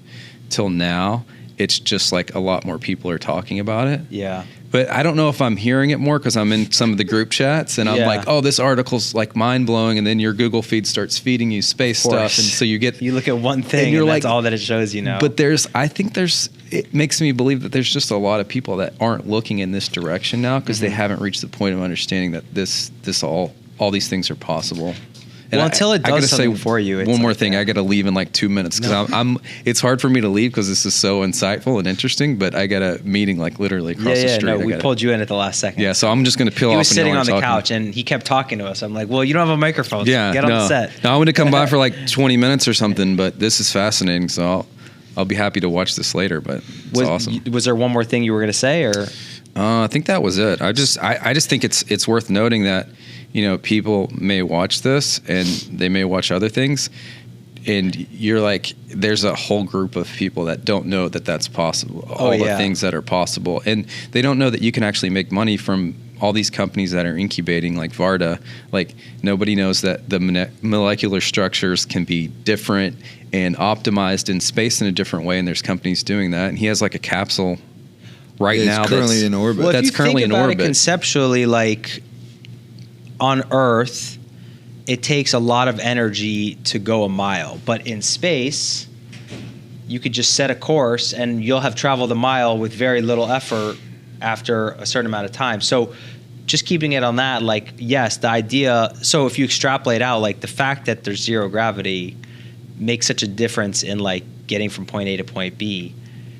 till now, it's just like a lot more people are talking about it. Yeah. But I don't know if I'm hearing it more because I'm in some of the group chats and I'm Yeah. like, oh, this article's like mind blowing, and then your Google feed starts feeding you space stuff, and so you get. You look at one thing, you're and like- that's all that it shows you now. But it makes me believe that there's just a lot of people that aren't looking in this direction now because they haven't reached the point of understanding that all these things are possible. And Well, until it I gotta does something for you, it's One more like thing, that. I got to leave in like 2 minutes because I'm. It's hard for me to leave because this is so insightful and interesting. But I got a meeting like literally across the street. No, I we gotta- pulled you in at the last second. Yeah, so I'm just going to peel He off. was and sitting y'all on are the talking. couch, and he kept talking to us. I'm like, well, you don't have a microphone. So Yeah, get on the set. No, I'm going to come by for like 20 minutes or something. But this is fascinating, so I'll be happy to watch this later. But it's awesome. Was there one more thing you were going to say, or? I think that was it. I just think it's worth noting that, people may watch this and they may watch other things, and you're like, there's a whole group of people that don't know that that's possible. All the things that are possible, and they don't know that you can actually make money from all these companies that are incubating, like Varda. Like, nobody knows that the molecular structures can be different and optimized in space in a different way, and there's companies doing that. And he has like a capsule now that's currently in orbit. Well, that's if you currently think in about orbit. it conceptually, like on Earth, it takes a lot of energy to go a mile, but in space, you could just set a course and you'll have traveled a mile with very little effort after a certain amount of time. So just keeping it on that, like, yes, the idea, so if you extrapolate out, like the fact that there's zero gravity makes such a difference in like getting from point A to point B.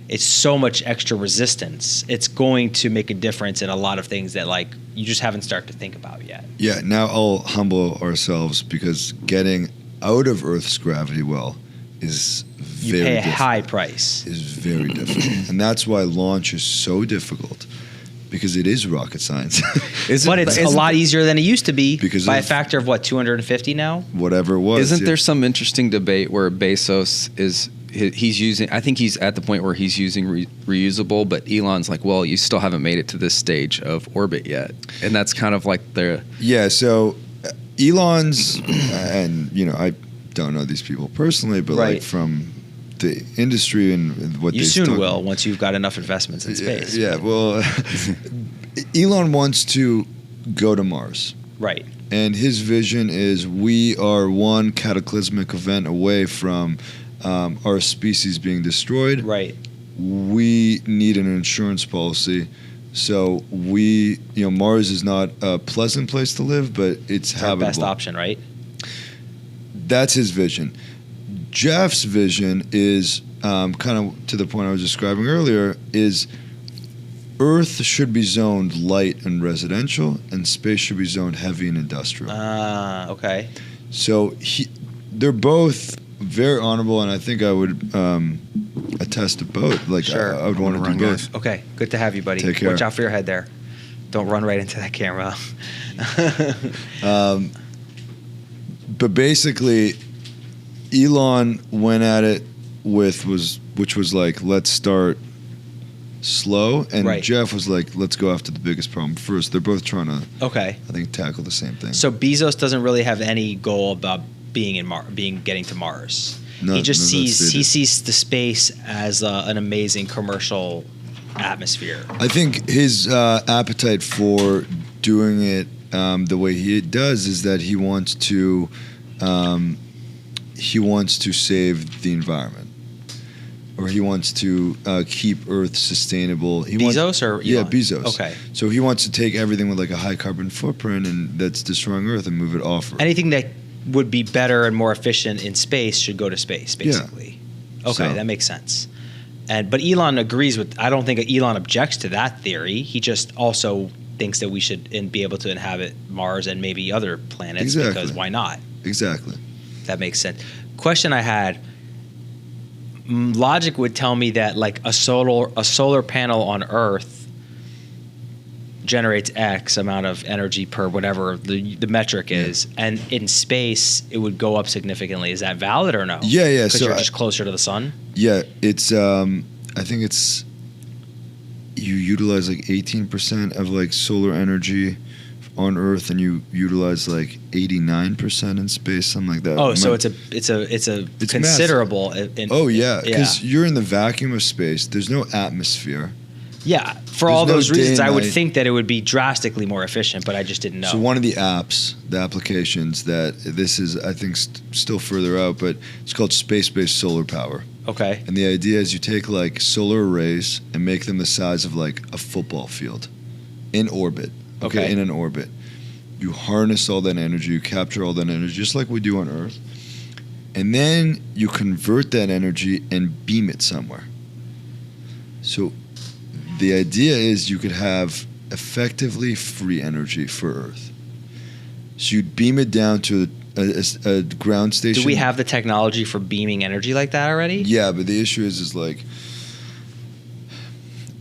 It's so much extra resistance. It's going to make a difference in a lot of things that like you just haven't started to think about yet. Yeah, now I'll humble ourselves, because getting out of Earth's gravity well is You very pay a difficult. high price. Is very difficult. And that's why launch is so difficult, because it is rocket science. But it's a lot easier than it used to be Because by a of- factor of what, 250 now? Whatever it was. Isn't yeah. there some interesting debate where Bezos he's using, I think he's at the point where he's using reusable, but Elon's like, well, you still haven't made it to this stage of orbit yet. And that's kind of like Yeah, so Elon's, and I don't know these people personally, but Right. like from the industry and what You they soon still- will once you've got enough investments in space. Yeah, well, Elon wants to go to Mars. Right. And his vision is we are one cataclysmic event away from our species being destroyed. Right. We need an insurance policy. So Mars is not a pleasant place to live, but it's It's our habitable. best option, right? That's his vision. Jeff's vision is kind of to the point I was describing earlier, is Earth should be zoned light and residential, and space should be zoned heavy and industrial. Okay. So they're both very honorable, and I think I would attest to both. Like, Sure. I would want to Run, do both. Okay. Good to have you, buddy. Take care. Watch out for your head there. Don't run right into that camera. But basically, Elon went at it which was like, let's start slow, and Right. Jeff was like, let's go after the biggest problem first. They're both trying to, Okay. I think, tackle the same thing. So Bezos doesn't really have any goal about getting to Mars. No, he just no, that's sees the space as an amazing commercial atmosphere. I think his appetite for doing it the way he does is that he wants to save the environment, or he wants to keep Earth sustainable. Bezos or Elon? Yeah, Bezos. Okay. So he wants to take everything with like a high carbon footprint and that's destroying Earth and move it off Earth. Anything that would be better and more efficient in space should go to space, basically. Okay, So- that makes sense. But Elon agrees with. I don't think Elon objects to that theory. He just also thinks that we should be able to inhabit Mars and maybe other planets, Exactly. because why not? Exactly. That makes sense. Question I had: logic would tell me that like a solar panel on Earth generates X amount of energy per whatever the metric is, and in space it would go up significantly. Is that valid or no? Yeah, yeah. Because So you're just closer to the sun. Yeah, it's I think it's you utilize like 18% of like solar energy on Earth, and you utilize like 89% in space, something like that. Oh, so Might- it's a It's considerable. Oh yeah, because yeah. you're in the vacuum of space. There's no atmosphere. Yeah, for There's all no those day reasons, and I would night. think that it would be drastically more efficient, but I just didn't know. So one of the apps, the applications that this is, I think, still further out, but it's called space-based solar power. Okay. And the idea is you take like solar arrays and make them the size of like a football field in orbit. Okay. In an orbit. You harness all that energy, you capture all that energy, just like we do on Earth. And then you convert that energy and beam it somewhere. So the idea is you could have effectively free energy for Earth. So you'd beam it down to a ground station. Do we have the technology for beaming energy like that already? Yeah, but the issue is like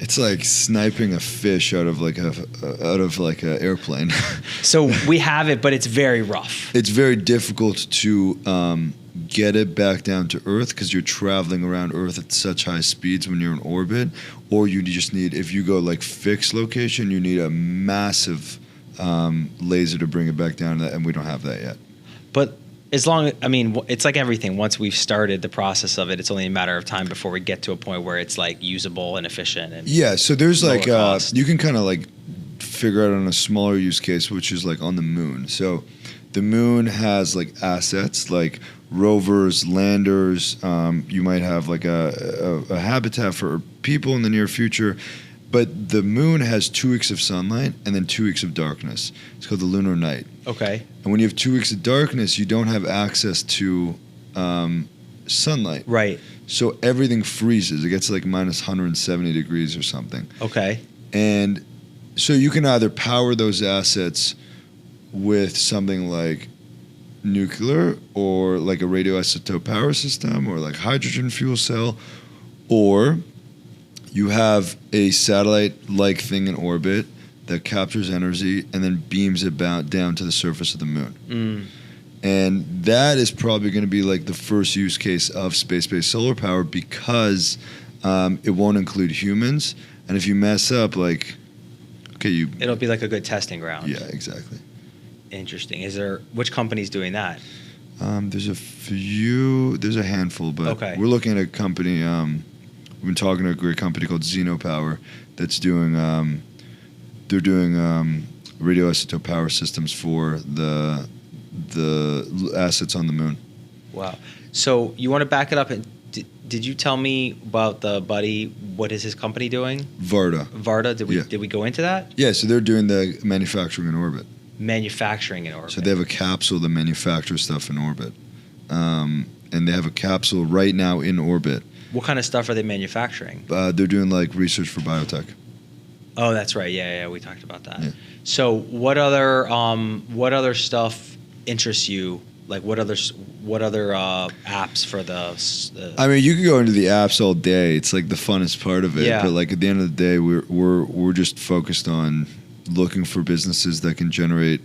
It's like sniping a fish out of like a airplane. So we have it, but it's very rough. It's very difficult to get it back down to Earth because you're traveling around Earth at such high speeds when you're in orbit, or you just need, if you go like fixed location, you need a massive laser to bring it back down, and we don't have that yet. But as long, I mean, it's like everything. Once we've started the process of it, it's only a matter of time before we get to a point where it's like usable and efficient. And Yeah, so there's lower like cost. you can kind of like figure out on a smaller use case, which is like on the moon. So the moon has like assets like rovers, landers. You might have like a habitat for people in the near future. But the moon has 2 weeks of sunlight and then 2 weeks of darkness. It's called the lunar night. Okay. And when you have 2 weeks of darkness, you don't have access to sunlight. Right. So everything freezes. It gets like minus 170 degrees or something. Okay. And so you can either power those assets with something like nuclear or like a radioisotope power system or like hydrogen fuel cell, or you have a satellite-like thing in orbit that captures energy and then beams it down to the surface of the moon. And that is probably going to be like the first use case of space-based solar power because it won't include humans. And if you mess up, like, okay, It'll be like a good testing ground. Yeah, exactly. Interesting. Which company's doing that? There's a handful, but Okay. we're looking at a company. We've been talking to a great company called Xenopower that's doing. They're doing radioisotope power systems for the assets on the moon. Wow. So you want to back it up? And did you tell me about the buddy? What is his company doing? Varda. Varda. Yeah. Did we go into that? Yeah, so they're doing the manufacturing in orbit. Manufacturing in orbit. So they have a capsule that manufactures stuff in orbit, and they have a capsule right now in orbit. What kind of stuff are they manufacturing? They're doing like research for biotech. Oh, that's right. Yeah, we talked about that. Yeah. So what other stuff interests you? Like what other apps for the? I mean, you could go into the apps all day. It's like the funnest part of it. Yeah. But like at the end of the day, we're just focused on looking for businesses that can generate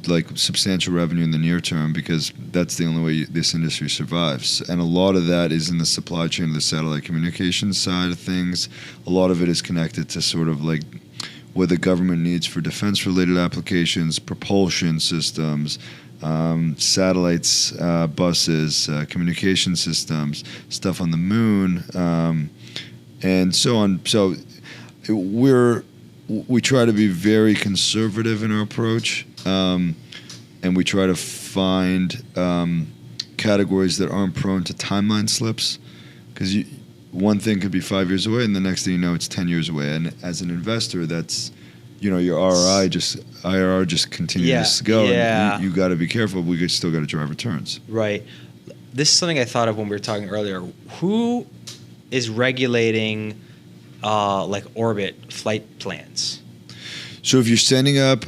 like substantial revenue in the near term, because that's the only way this industry survives. And a lot of that is in the supply chain of the satellite communications side of things. A lot of it is connected to sort of like what the government needs for defense-related applications, propulsion systems, satellites, buses, communication systems, stuff on the moon, and so on. So we try to be very conservative in our approach, and we try to find categories that aren't prone to timeline slips, because one thing could be 5 years away, and the next thing you know, it's 10 years away. And as an investor, that's, your IRR just continues to go. Yeah. And you got to be careful. We still got to drive returns. Right. This is something I thought of when we were talking earlier. Who is regulating like orbit flight plans? So if you're sending up,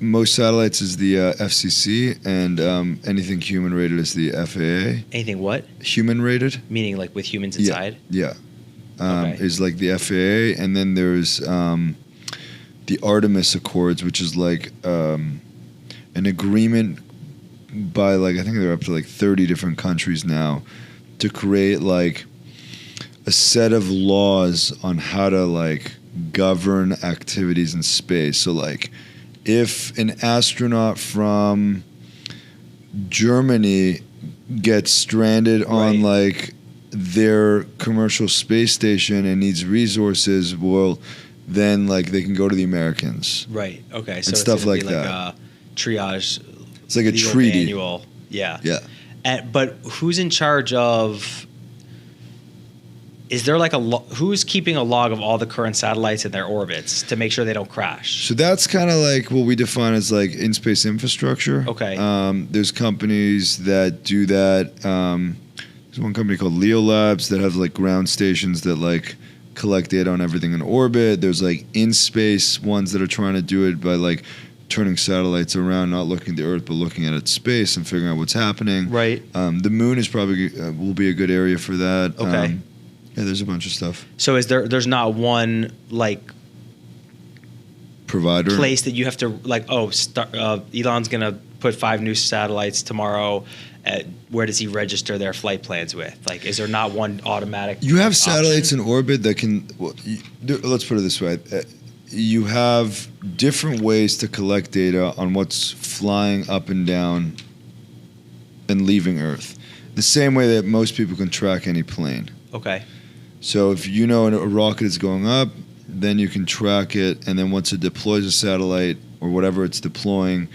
most satellites is the FCC, and anything human rated is the FAA. Anything what? Human rated? Meaning like with humans inside? Yeah. Okay. Is like the FAA, and then there's the Artemis Accords, which is like an agreement by like, I think they're up to like 30 different countries now, to create like a set of laws on how to like govern activities in space. So like, if an astronaut from Germany gets stranded on like their commercial space station and needs resources, well, then like they can go to the Americans. Right. Okay. So And it's stuff gonna like be that. a triage. It's like a legal treaty. manual. Yeah. Yeah. But who's in charge of? Is there like who's keeping a log of all the current satellites in their orbits to make sure they don't crash? So that's kind of like what we define as like in-space infrastructure. Okay. There's companies that do that. There's one company called Leo Labs that have like ground stations that like collect data on everything in orbit. There's like in-space ones that are trying to do it by like turning satellites around, not looking at the Earth, but looking at its space and figuring out what's happening. Right. The moon is probably will be a good area for that. Okay. Yeah, there's a bunch of stuff. So there's not one like Provider. place that you have to like, Elon's gonna put 5 new satellites tomorrow. Where does he register their flight plans with? Like, is there not one automatic? You have option? satellites in orbit that can. Well, let's put it this way: you have different ways to collect data on what's flying up and down and leaving Earth. The same way that most people can track any plane. Okay. So if you know a rocket is going up, then you can track it, and then once it deploys a satellite or whatever it's deploying,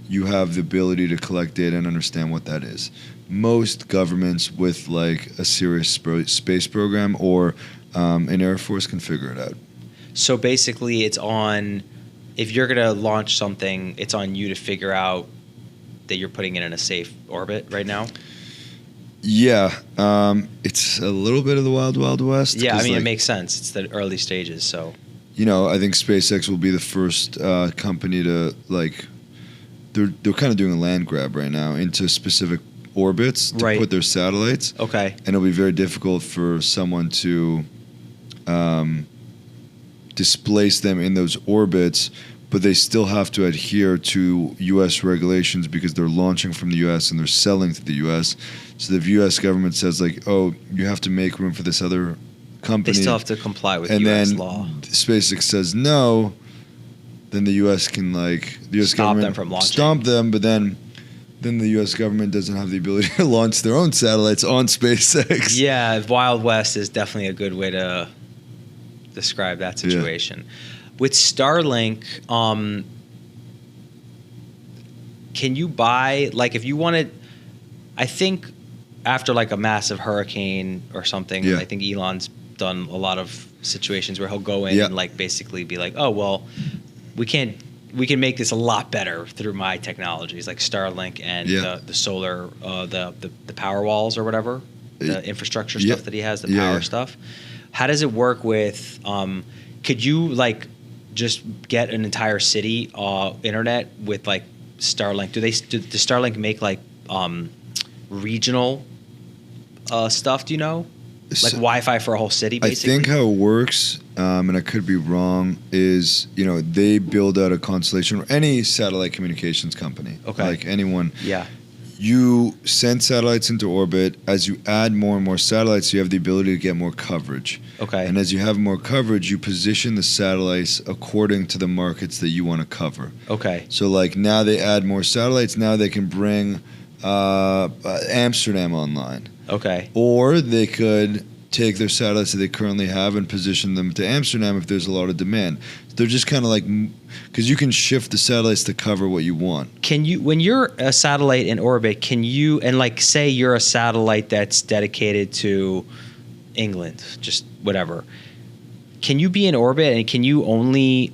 you have the ability to collect data and understand what that is. Most governments with like a serious space program or an Air Force can figure it out. So basically, it's on, if you're going to launch something, it's on you to figure out that you're putting it in a safe orbit right now? Yeah. It's a little bit of the wild, wild west. Yeah, I mean, like, it makes sense. It's the early stages, so. You know, I think SpaceX will be the first company to, like, they're kind of doing a land grab right now into specific orbits to Right. put their satellites. Okay. And it'll be very difficult for someone to displace them in those orbits, but they still have to adhere to U.S. regulations because they're launching from the U.S. and they're selling to the U.S. So the U.S. government says, like, oh, you have to make room for this other company. They still have to comply with and U.S. then law. SpaceX says no, then the U.S. can, like, the U.S. Stop them government from launching. stomp them, but then the U.S. government doesn't have the ability to launch their own satellites on SpaceX. Yeah, Wild West is definitely a good way to describe that situation. With Starlink, can you buy, like, if you wanted, I think after like a massive hurricane or something, Yeah. I think Elon's done a lot of situations where he'll go in Yeah. and like basically be like, oh, well, we can make this a lot better through my technologies, like Starlink and Yeah. the solar, the power walls or whatever, the infrastructure Yeah. stuff that he has, the Yeah, power yeah. stuff. How does it work with? Could you like just get an entire city internet with like Starlink? Does Starlink make like regional stuff? Do you know? Like So- Wi-Fi for a whole city, I basically. think how it works, and I could be wrong, is, you know, they build out a constellation, or any satellite communications company. Okay. Like anyone. Yeah. You send satellites into orbit. As you add more and more satellites, you have the ability to get more coverage. Okay. And as you have more coverage, you position the satellites according to the markets that you want to cover. Okay. So, like, now they add more satellites. Now they can bring Amsterdam online. Okay. Or they could take their satellites that they currently have and position them to Amsterdam if there's a lot of demand. They're just kind of like, because you can shift the satellites to cover what you want. Can you, when you're a satellite in orbit, can you, and like say you're a satellite that's dedicated to England, just whatever, can you be in orbit and can you only,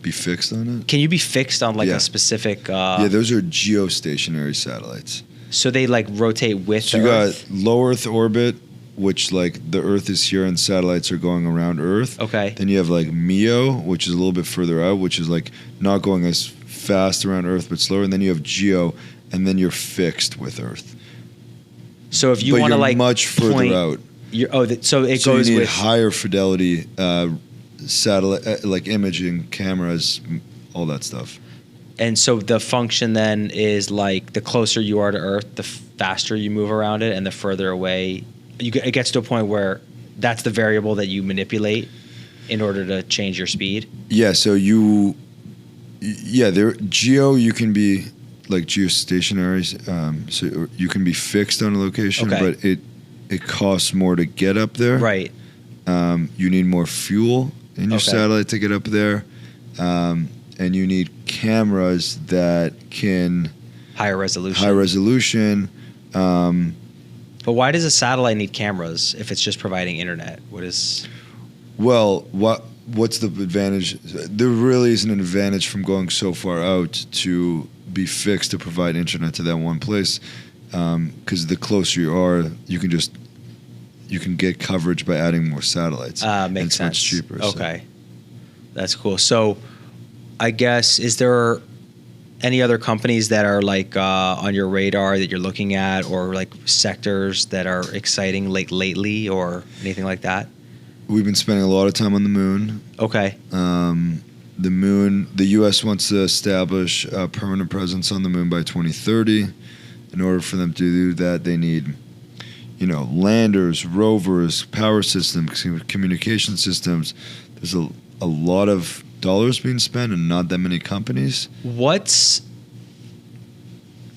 Be fixed on it? can you be fixed on like Yeah. a specific, Yeah, those are geostationary satellites. so they like rotate with So the you Earth? got low Earth orbit, which, like, the Earth is here and satellites are going around Earth. Okay. Then you have, like, MEO, which is a little bit further out, which is, like, not going as fast around Earth but slower. And then you have GEO, and then you're fixed with Earth. So if you But want to you're like much further point, out. So it So goes you need with higher fidelity satellite, like imaging cameras, all that stuff. and so the function then is like the closer you are to Earth, the faster you move around it, and the further away it gets to a point where that's the variable that you manipulate in order to change your speed. Yeah, so GEO, you can be like geostationary, so you can be fixed on a location, Okay. but it costs more to get up there. Right. You need more fuel in your Okay. satellite to get up there, and you need cameras that can Higher resolution. high resolution. But why does a satellite need cameras if it's just providing internet? What is Well, what's the advantage? There really isn't an advantage from going so far out to be fixed to provide internet to that one place, because the closer you are, you can get coverage by adding more satellites. And makes it's sense. much cheaper. so. Okay. That's cool. So I guess is there Any other companies that are like on your radar that you're looking at, or like sectors that are exciting lately, or anything like that? We've been spending a lot of time on the moon. Okay. The moon, the U.S. wants to establish a permanent presence on the moon by 2030. In order for them to do that, they need, landers, rovers, power systems, communication systems. There's a lot of dollars being spent and not that many companies. What's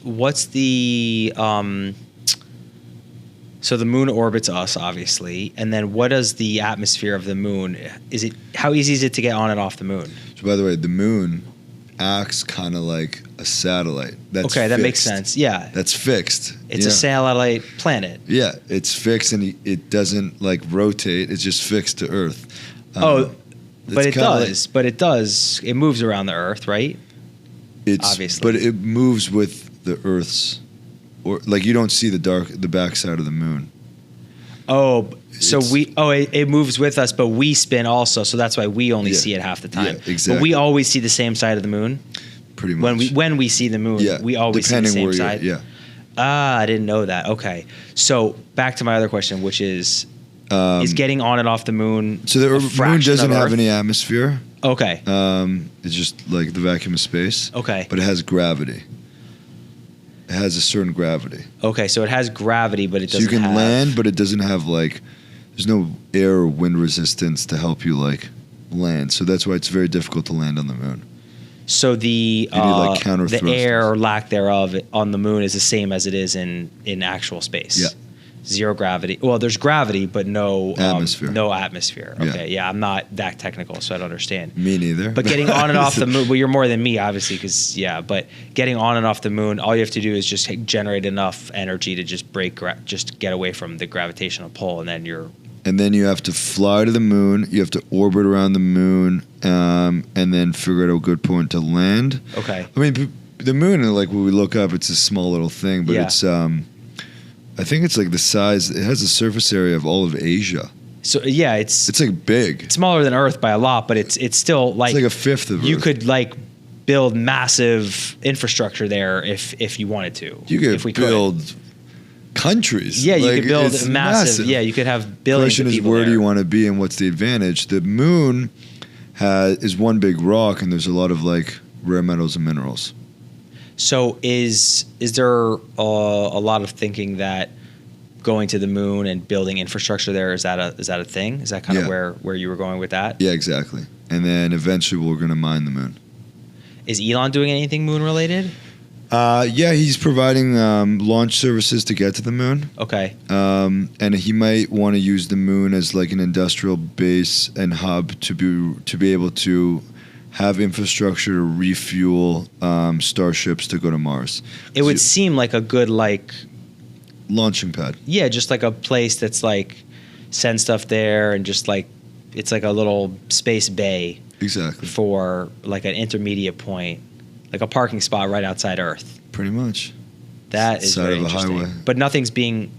the so the moon orbits us, obviously, and then what is the atmosphere of the moon? How easy is it to get on and off the moon? So by the way, the moon acts kind of like a satellite. That's okay, that fixed. makes sense. Yeah, That's fixed. it's a satellite planet. Yeah, it's fixed and it doesn't like rotate. It's just fixed to Earth. But it does. But it does. It moves around the Earth, right? Obviously. But it moves with the Earth's, or like you don't see the backside of the moon. Oh, so it moves with us, but we spin also. So that's why we only see it half the time. Yeah, exactly. But we always see the same side of the moon. Pretty much. When we see the moon, we always see the same side. Yeah. Ah, I didn't know that. Okay, so back to my other question, which is getting on and off the moon. So the moon doesn't have Earth? any atmosphere. Okay. It's just like the vacuum of space. Okay. But it has gravity. It has a certain gravity. Okay, so it has gravity, but it So doesn't you can have... land, but it doesn't have there's no air or wind resistance to help you land. So that's why it's very difficult to land on the moon. So the counter the thrusters. air or lack thereof on the moon is the same as it is in actual space. Yeah. Zero gravity. Well, there's gravity, but no atmosphere. No atmosphere. Yeah. Okay, yeah, I'm not that technical, so I don't understand. Me neither. But getting on and off the moon, well, you're more than me, obviously, but getting on and off the moon, all you have to do is just generate enough energy to just just get away from the gravitational pull, and then you're... And then you have to fly to the moon. You have to orbit around the moon, and then figure out a good point to land. Okay. I mean, the moon, like when we look up, it's a small little thing, but it's... I think it's like the size. It has a surface area of all of Asia. So yeah, it's like big. It's smaller than Earth by a lot, but it's still like... It's like a fifth of Earth. You could build massive infrastructure there if you wanted to. You could build countries. Yeah, you could build massive. Yeah, you could have billions of people. The question is, where do you want to be and what's the advantage? The moon is one big rock, and there's a lot of rare metals and minerals. So is there a lot of thinking that going to the moon and building infrastructure there, is that a thing? Is that kind of where you were going with that? Yeah, exactly. And then eventually we're going to mine the moon. Is Elon doing anything moon related? Yeah, he's providing launch services to get to the moon. Okay. And he might want to use the moon as an industrial base and hub to be able to have infrastructure to refuel starships to go to Mars. It would seem like a good launching pad. Yeah, just like a place that's send stuff there and just it's like a little space bay. Exactly. For an intermediate point, like a parking spot right outside Earth. Pretty much. That is very interesting. Highway. But nothing's being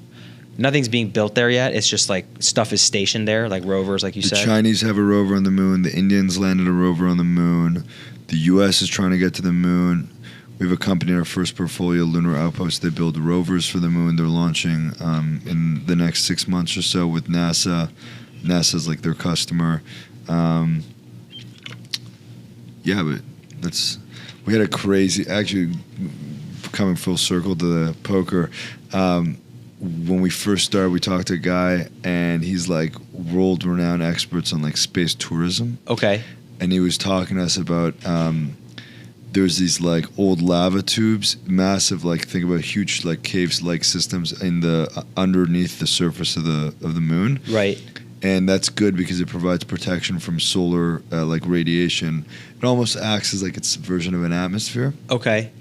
built there yet. It's just stuff is stationed there, like rovers, like you said. The Chinese have a rover on the moon. The Indians landed a rover on the moon. The U.S. is trying to get to the moon. We have a company in our first portfolio, Lunar Outpost. They build rovers for the moon. They're launching in the next 6 months or so with NASA. NASA's their customer. Yeah, but we had a crazy, actually coming full circle to the poker. When we first started, we talked to a guy, and he's world-renowned experts on space tourism. Okay. And he was talking to us about there's these old lava tubes, massive, think about huge caves systems in the underneath the surface of the moon. Right. And that's good because it provides protection from solar radiation. It almost acts as its version of an atmosphere. Okay.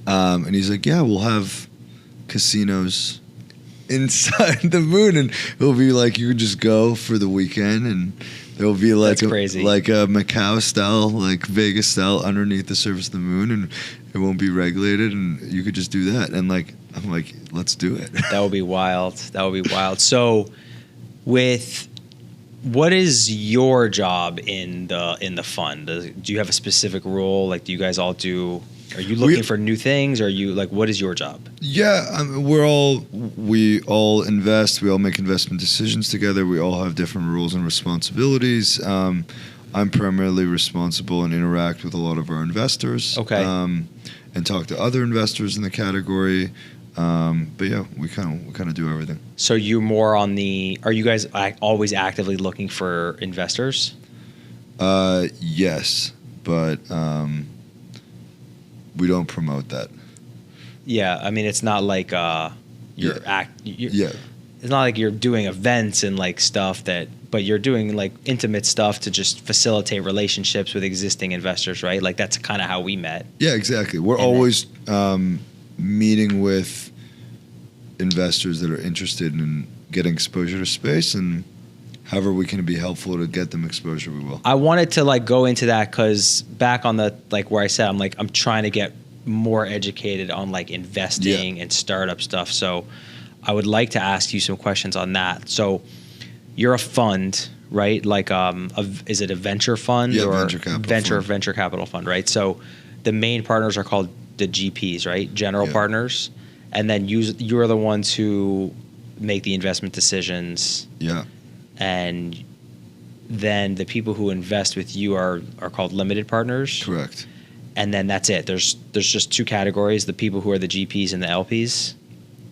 And he's yeah, we'll have casinos inside the moon, and it'll be you can just go for the weekend, and there'll be crazy. a Macau style, Vegas style underneath the surface of the moon, and it won't be regulated, and you could just do that. And I'm let's do it. That would be wild. So, what is your job in the fund? Do you have a specific role? Do you guys all do Are you looking for new things? Or are you like, what is your job? Yeah, we all invest. We all make investment decisions together. We all have different roles and responsibilities. I'm primarily responsible and interact with a lot of our investors. Okay. And talk to other investors in the category. But yeah, we kind of do everything. So you're more on the. Are you guys always actively looking for investors? Yes, but we don't promote that. Yeah, I mean, it's not like you're Yeah. It's not like you're doing events and like stuff but you're doing like intimate stuff to just facilitate relationships with existing investors, right? Like that's kind of how we met. Yeah, exactly. We're And always meeting with investors that are interested in getting exposure to space, and however we can be helpful to get them exposure, we will. I wanted to like go into that because back on the like where I said I'm trying to get more educated on like investing and startup stuff. So I would like to ask you some questions on that. So you're a fund, right? Like is it a venture fund Yeah, or venture capital fund. venture capital fund, right? So the main partners are called the GPs, right? General partners, and then you're the ones who make the investment decisions. Yeah. And then the people who invest with you are called limited partners. Correct. And then that's it. There's just two categories: the people who are the GPs and the LPs.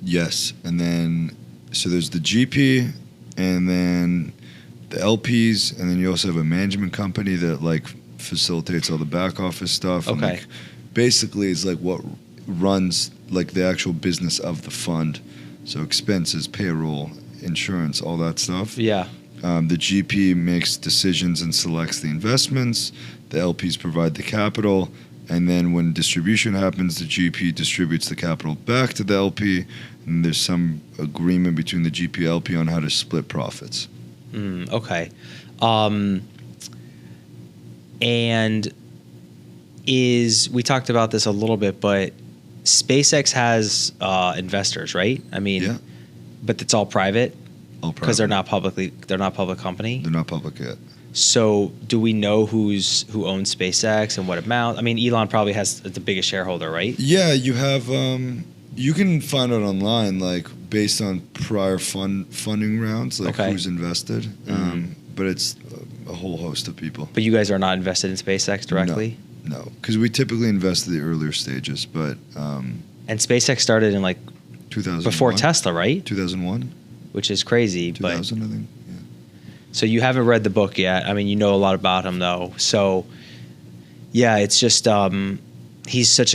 Yes, and then so there's the GP, and then the LPs, and then you also have a management company that like facilitates all the back office stuff. And, Okay. like, basically, it's like what runs like the actual business of the fund, so expenses, payroll, insurance, all that stuff. Yeah. The GP makes decisions and selects the investments. The LPs provide the capital. And then when distribution happens, the GP distributes the capital back to the LP. And there's some agreement between the GP and LP on how to split profits. Okay. And we talked about this a little bit, but SpaceX has investors, right? I mean, Yeah. But it's all private All because they're private. not public company. They're not public yet. So do we know who owns SpaceX and what amount? I mean, Elon probably has the biggest shareholder, right? Yeah, you have. You can find out online, like based on prior funding rounds, like Okay. who's invested. But it's a whole host of people. But you guys are not invested in SpaceX directly? No, because we typically invest at the earlier stages. But And SpaceX started in like 2001, before Tesla, right? 2001, Which is crazy. 2000, I think. Yeah. So you haven't read the book yet. I mean, you know a lot about him though. So yeah, it's just he's such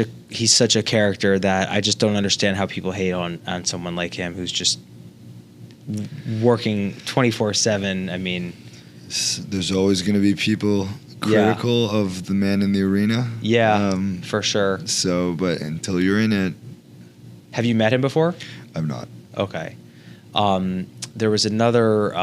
a character that I just don't understand how people hate on someone like him who's just working 24/7. I mean, There's always going to be people critical of the man in the arena. yeah, for sure. So, but until you're in it, Have you met him before? I'm not. Okay. There was another.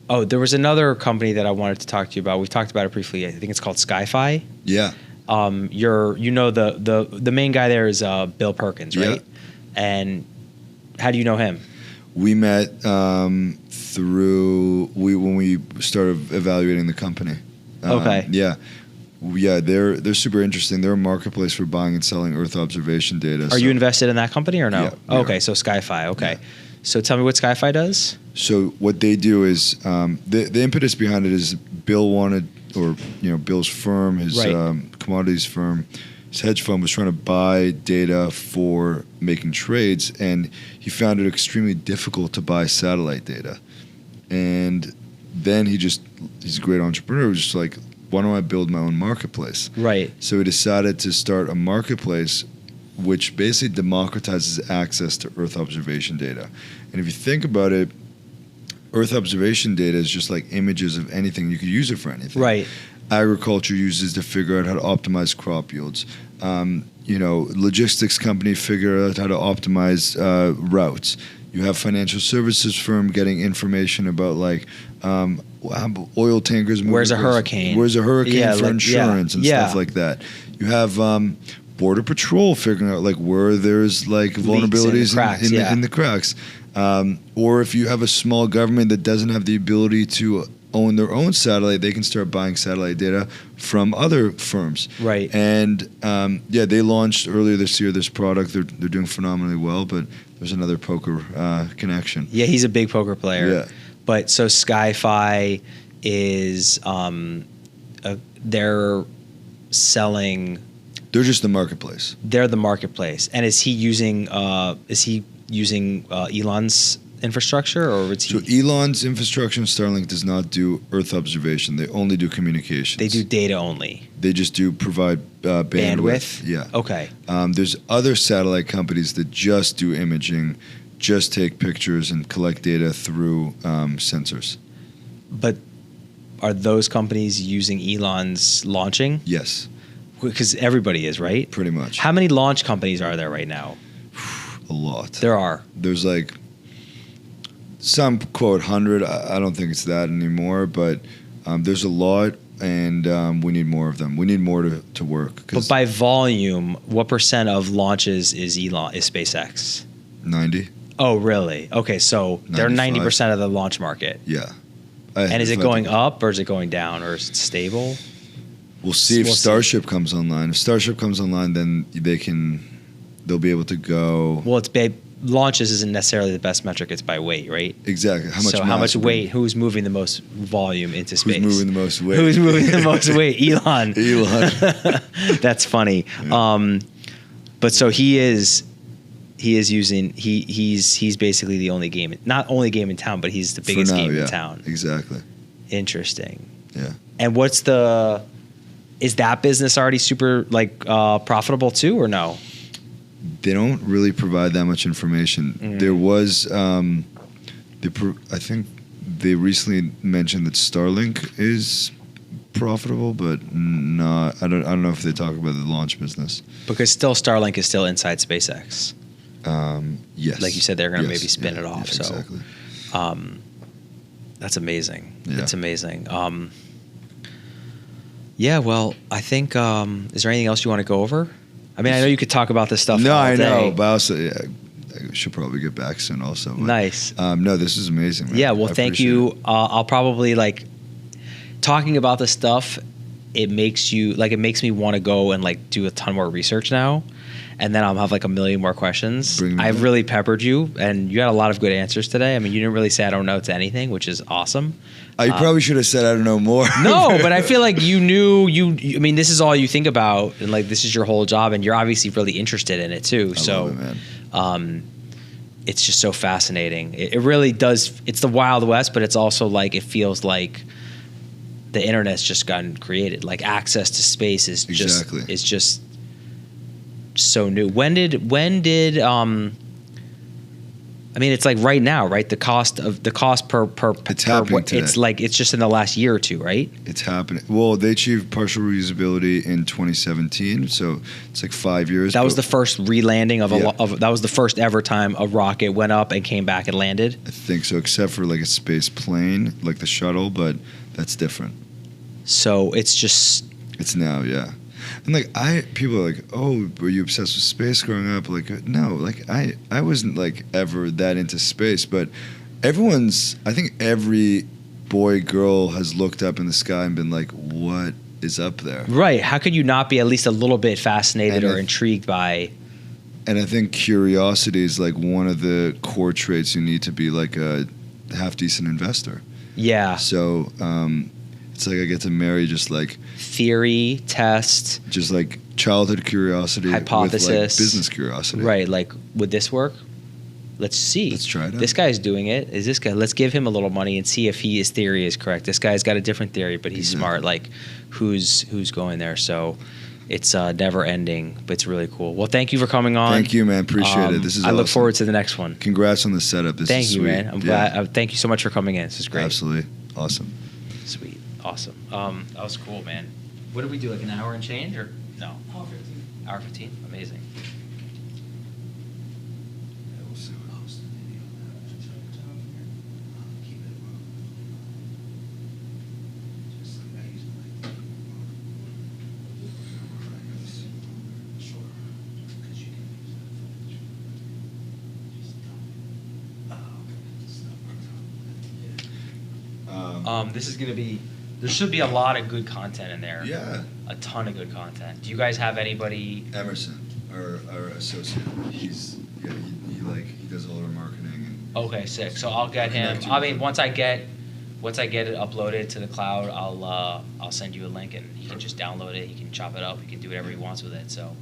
There was another company that I wanted to talk to you about. We've talked about it briefly. I think it's called Skyfi. Yeah. The main guy there is Bill Perkins, right? Yeah. And how do you know him? We met when we started evaluating the company. Okay. Yeah. Yeah, they're super interesting. They're a marketplace for buying and selling Earth observation data. Are you invested in that company or no? Yeah, we Okay, are. so Skyfi. Okay. Yeah. So tell me what Skyfi does. So what they do is the impetus behind it is Bill wanted, or Bill's firm, his Right. commodities firm, his hedge fund was trying to buy data for making trades, and he found it extremely difficult to buy satellite data. And then he's a great entrepreneur. He was just like, why don't I build my own marketplace? Right. So he decided to start a marketplace which basically democratizes access to Earth observation data. And if you think about it, Earth observation data is just like images of anything. You could use it for anything. Right. Agriculture uses to figure out how to optimize crop yields. Logistics company figure out how to optimize routes. You have financial services firm getting information about like oil tankers. Where's a hurricane? Where's a hurricane Yeah, for like, insurance and yeah. stuff like that. You have border patrol figuring out like where there's like vulnerabilities cracks, in the cracks. Or if you have a small government that doesn't have the ability to own their own satellite, they can start buying satellite data from other firms. Right. And they launched earlier this year this product. They're doing phenomenally well, but there's another poker connection. Yeah, he's a big poker player. Yeah. But so SkyFi is they're selling. They're just the marketplace. They're the marketplace. And is he using Elon's infrastructure, or is he? So Elon's infrastructure in Starlink does not do Earth observation. They only do communications. They do data only. They just do provide bandwidth. Yeah. Okay. There's other satellite companies that just do imaging, just take pictures and collect data through sensors. But are those companies using Elon's launching? Yes, Because everybody is, right? pretty much. How many launch companies are there right now? A lot. There are. There's like some quote 100. I don't think it's that anymore, but there's a lot, and we need more of them. We need more to work. But by volume, what percent of launches is SpaceX? 90. Oh, really? Okay, so they're 95. 90% of the launch market. Yeah. And is it going up, or is it going down, or is it stable? We'll see if We'll see. Starship comes online. If Starship comes online, then they'll be able to go. Well, launches isn't necessarily the best metric. It's by weight, right? Exactly. How much? So how much weight? Who's moving the most volume into space? Who's moving the most weight? Who's moving the most weight? Elon. Elon. That's funny. Yeah. But so he's basically the only game, not only game in town, but he's the biggest For now, game yeah. in town. Exactly. Interesting. Yeah. And is that business already super profitable too, or no? They don't really provide that much information. Mm. There was, I think they recently mentioned that Starlink is profitable, but not. I don't know if they talk about the launch business. Because still Starlink is still inside SpaceX. Yes. Like you said, they're going to Yes. maybe spin Yeah, it off. yeah, So exactly. that's amazing. Yeah. It's amazing. Yeah, well, I think, is there anything else you want to go over? I mean, I know you could talk about this stuff No, all I know, day. but also, yeah, I should probably get back soon also. But, Nice. No, this is amazing, man. Yeah, well, I thank appreciate you. it. I'll probably talking about this stuff. It makes me want to go and do a ton more research now, and then I'll have a million more questions. Bring them I've in. really peppered you, and you had a lot of good answers today. I mean, you didn't really say I don't know to anything, which is awesome. You probably should have said I don't know more. No, but I feel like you knew I mean, this is all you think about, and this is your whole job, and you're obviously really interested in it too. I So, love it, man. it's just so fascinating. It really does. It's the Wild West, but it's also it feels like the internet's just gotten created. Access to space is just Exactly. is just so new. When did I mean, it's right now, right? The cost per It's happening today. it's just in the last year or two, right? It's happening. Well, they achieved partial reusability in 2017, so it's 5 years. That was but the first re-landing of Yeah. that was the first ever time a rocket went up and came back and landed. I think so, except for a space plane, like the shuttle, but that's different. So it's just It's now, yeah. And people are oh, were you obsessed with space growing up? No, I wasn't ever that into space, but I think every boy, girl has looked up in the sky and been what is up there? right. How could you not be at least a little bit fascinated And or intrigued by? And I think curiosity is one of the core traits you need to be a half decent investor. Yeah, So it's I get to marry just theory, test, childhood curiosity Hypothesis. with business curiosity. right? Would this work? Let's see. Let's try it out. This guy's doing it. Is this guy? Let's give him a little money and see if his theory is correct. This guy's got a different theory, but he's Exactly. smart. Who's going there? So it's never ending, but it's really cool. Well, thank you for coming on. Thank you, man. Appreciate it. This is I look awesome. forward to the next one. Congrats on the setup. This Thank is you, sweet. man. I'm Yeah, glad. Thank you so much for coming in. This is great. Absolutely. Awesome. Sweet. Awesome. That was cool, man. What did we do? An hour and change, or no? Hour 15. Amazing. This is gonna be. There should be a lot of good content in there. Yeah. A ton of good content. Do you guys have anybody? Emerson, our associate, he does all our marketing and Okay, sick. So I'll get him. Connect you I with mean, him. once I get it uploaded to the cloud, I'll send you a link and he can just download it. He can chop it up. He can do whatever he wants with it. So.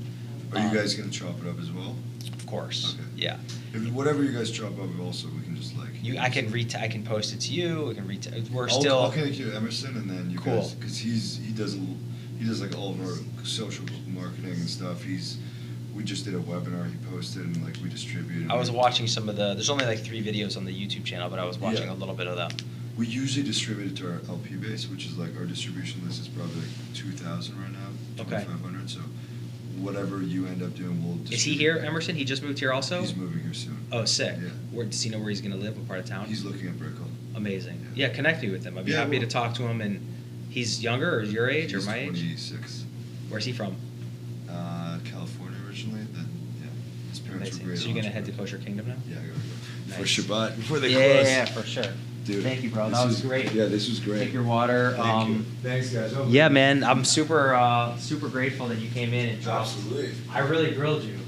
Are you guys gonna chop it up as well? Of course. Okay. Yeah. If whatever you guys chop up, also we can just like. I can post it to you. We can We're I'll still. connect you to Emerson, and then you Cool. guys, because he does like all of our social marketing and stuff. We just did a webinar he posted, and like we distributed. I was watching some of the. There's only like 3 videos on the YouTube channel, but I was watching Yeah. a little bit of them. We usually distribute it to our LP base, which is like our distribution list is probably like 2,000 right now, Okay. 2,500. So whatever you end up doing, we'll. Is he here, Emerson? He just moved here also. He's moving here soon. Oh, sick. Yeah. Does he know where he's gonna live? What part of town? He's looking at Brickell. Amazing. Yeah. Yeah, connect me with him. I'd be Yeah, happy we'll- to talk to him. And he's younger or your age He's or my age? 26. Where's he from? California originally. Then yeah, his parents Amazing. were great. So you're gonna head to entrepreneurs. Kosher Kingdom now? Yeah, I gotta go. Nice. For Shabbat, before they close. for sure. Dude, Thank you, bro. this That was great. Yeah, this was great. Take your water. Thank you. Thanks, guys. Oh, Yeah, man. I'm super grateful that you came in and dropped. Absolutely. I really grilled you.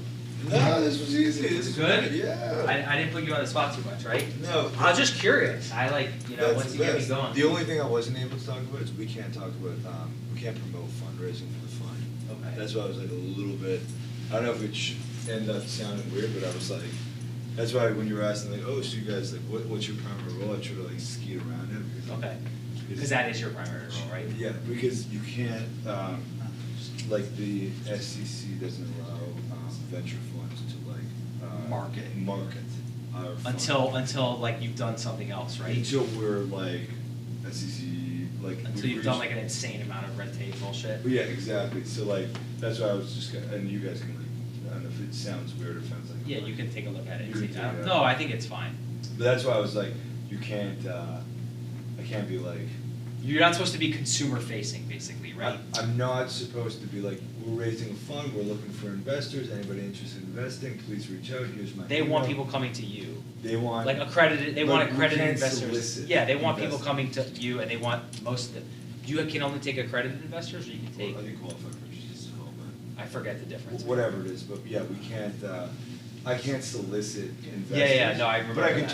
No, this was easy. This Is it good? Yeah. I didn't put you on the spot too much, right? No. I was just curious. I like, That's once the you get me best. going. The only thing I wasn't able to talk about is we can't talk about we can't promote fundraising for the fund. Okay. That's why I was like a little bit. I don't know if it should end up sounding weird, but I was like, that's why when you were asking like, oh, so you guys like, what's your primary role? I try to like ski around it because Okay. Because that is your primary role, right? Yeah, because you can't like the SEC doesn't allow venture funds to like Market our fund. until like you've done something else, right? Until we're like SEC like Until we've you've done reached- like an insane amount of red tape bullshit. Yeah, exactly. So like that's why I was just gonna, and you guys can like I don't know if it sounds weird or sounds like Yeah, you can take a look at it. You And can see. take it out. No, I think it's fine. But that's why I was like, you can't. I can't be like. You're not supposed to be consumer facing, basically, right? I'm not supposed to be like, we're raising a fund, we're looking for investors, anybody interested in investing, please reach out, here's my They want email. people coming to you. They want. Like accredited, they Like, want we accredited can't investors. solicit Yeah, they want people investors. coming to you, and they want most of the. You can only take accredited investors, or you can take. I think qualified purchase is called, but. I forget the difference. Whatever it is, but yeah, we can't, I can't solicit investors. Yeah, no, I remember But I can that.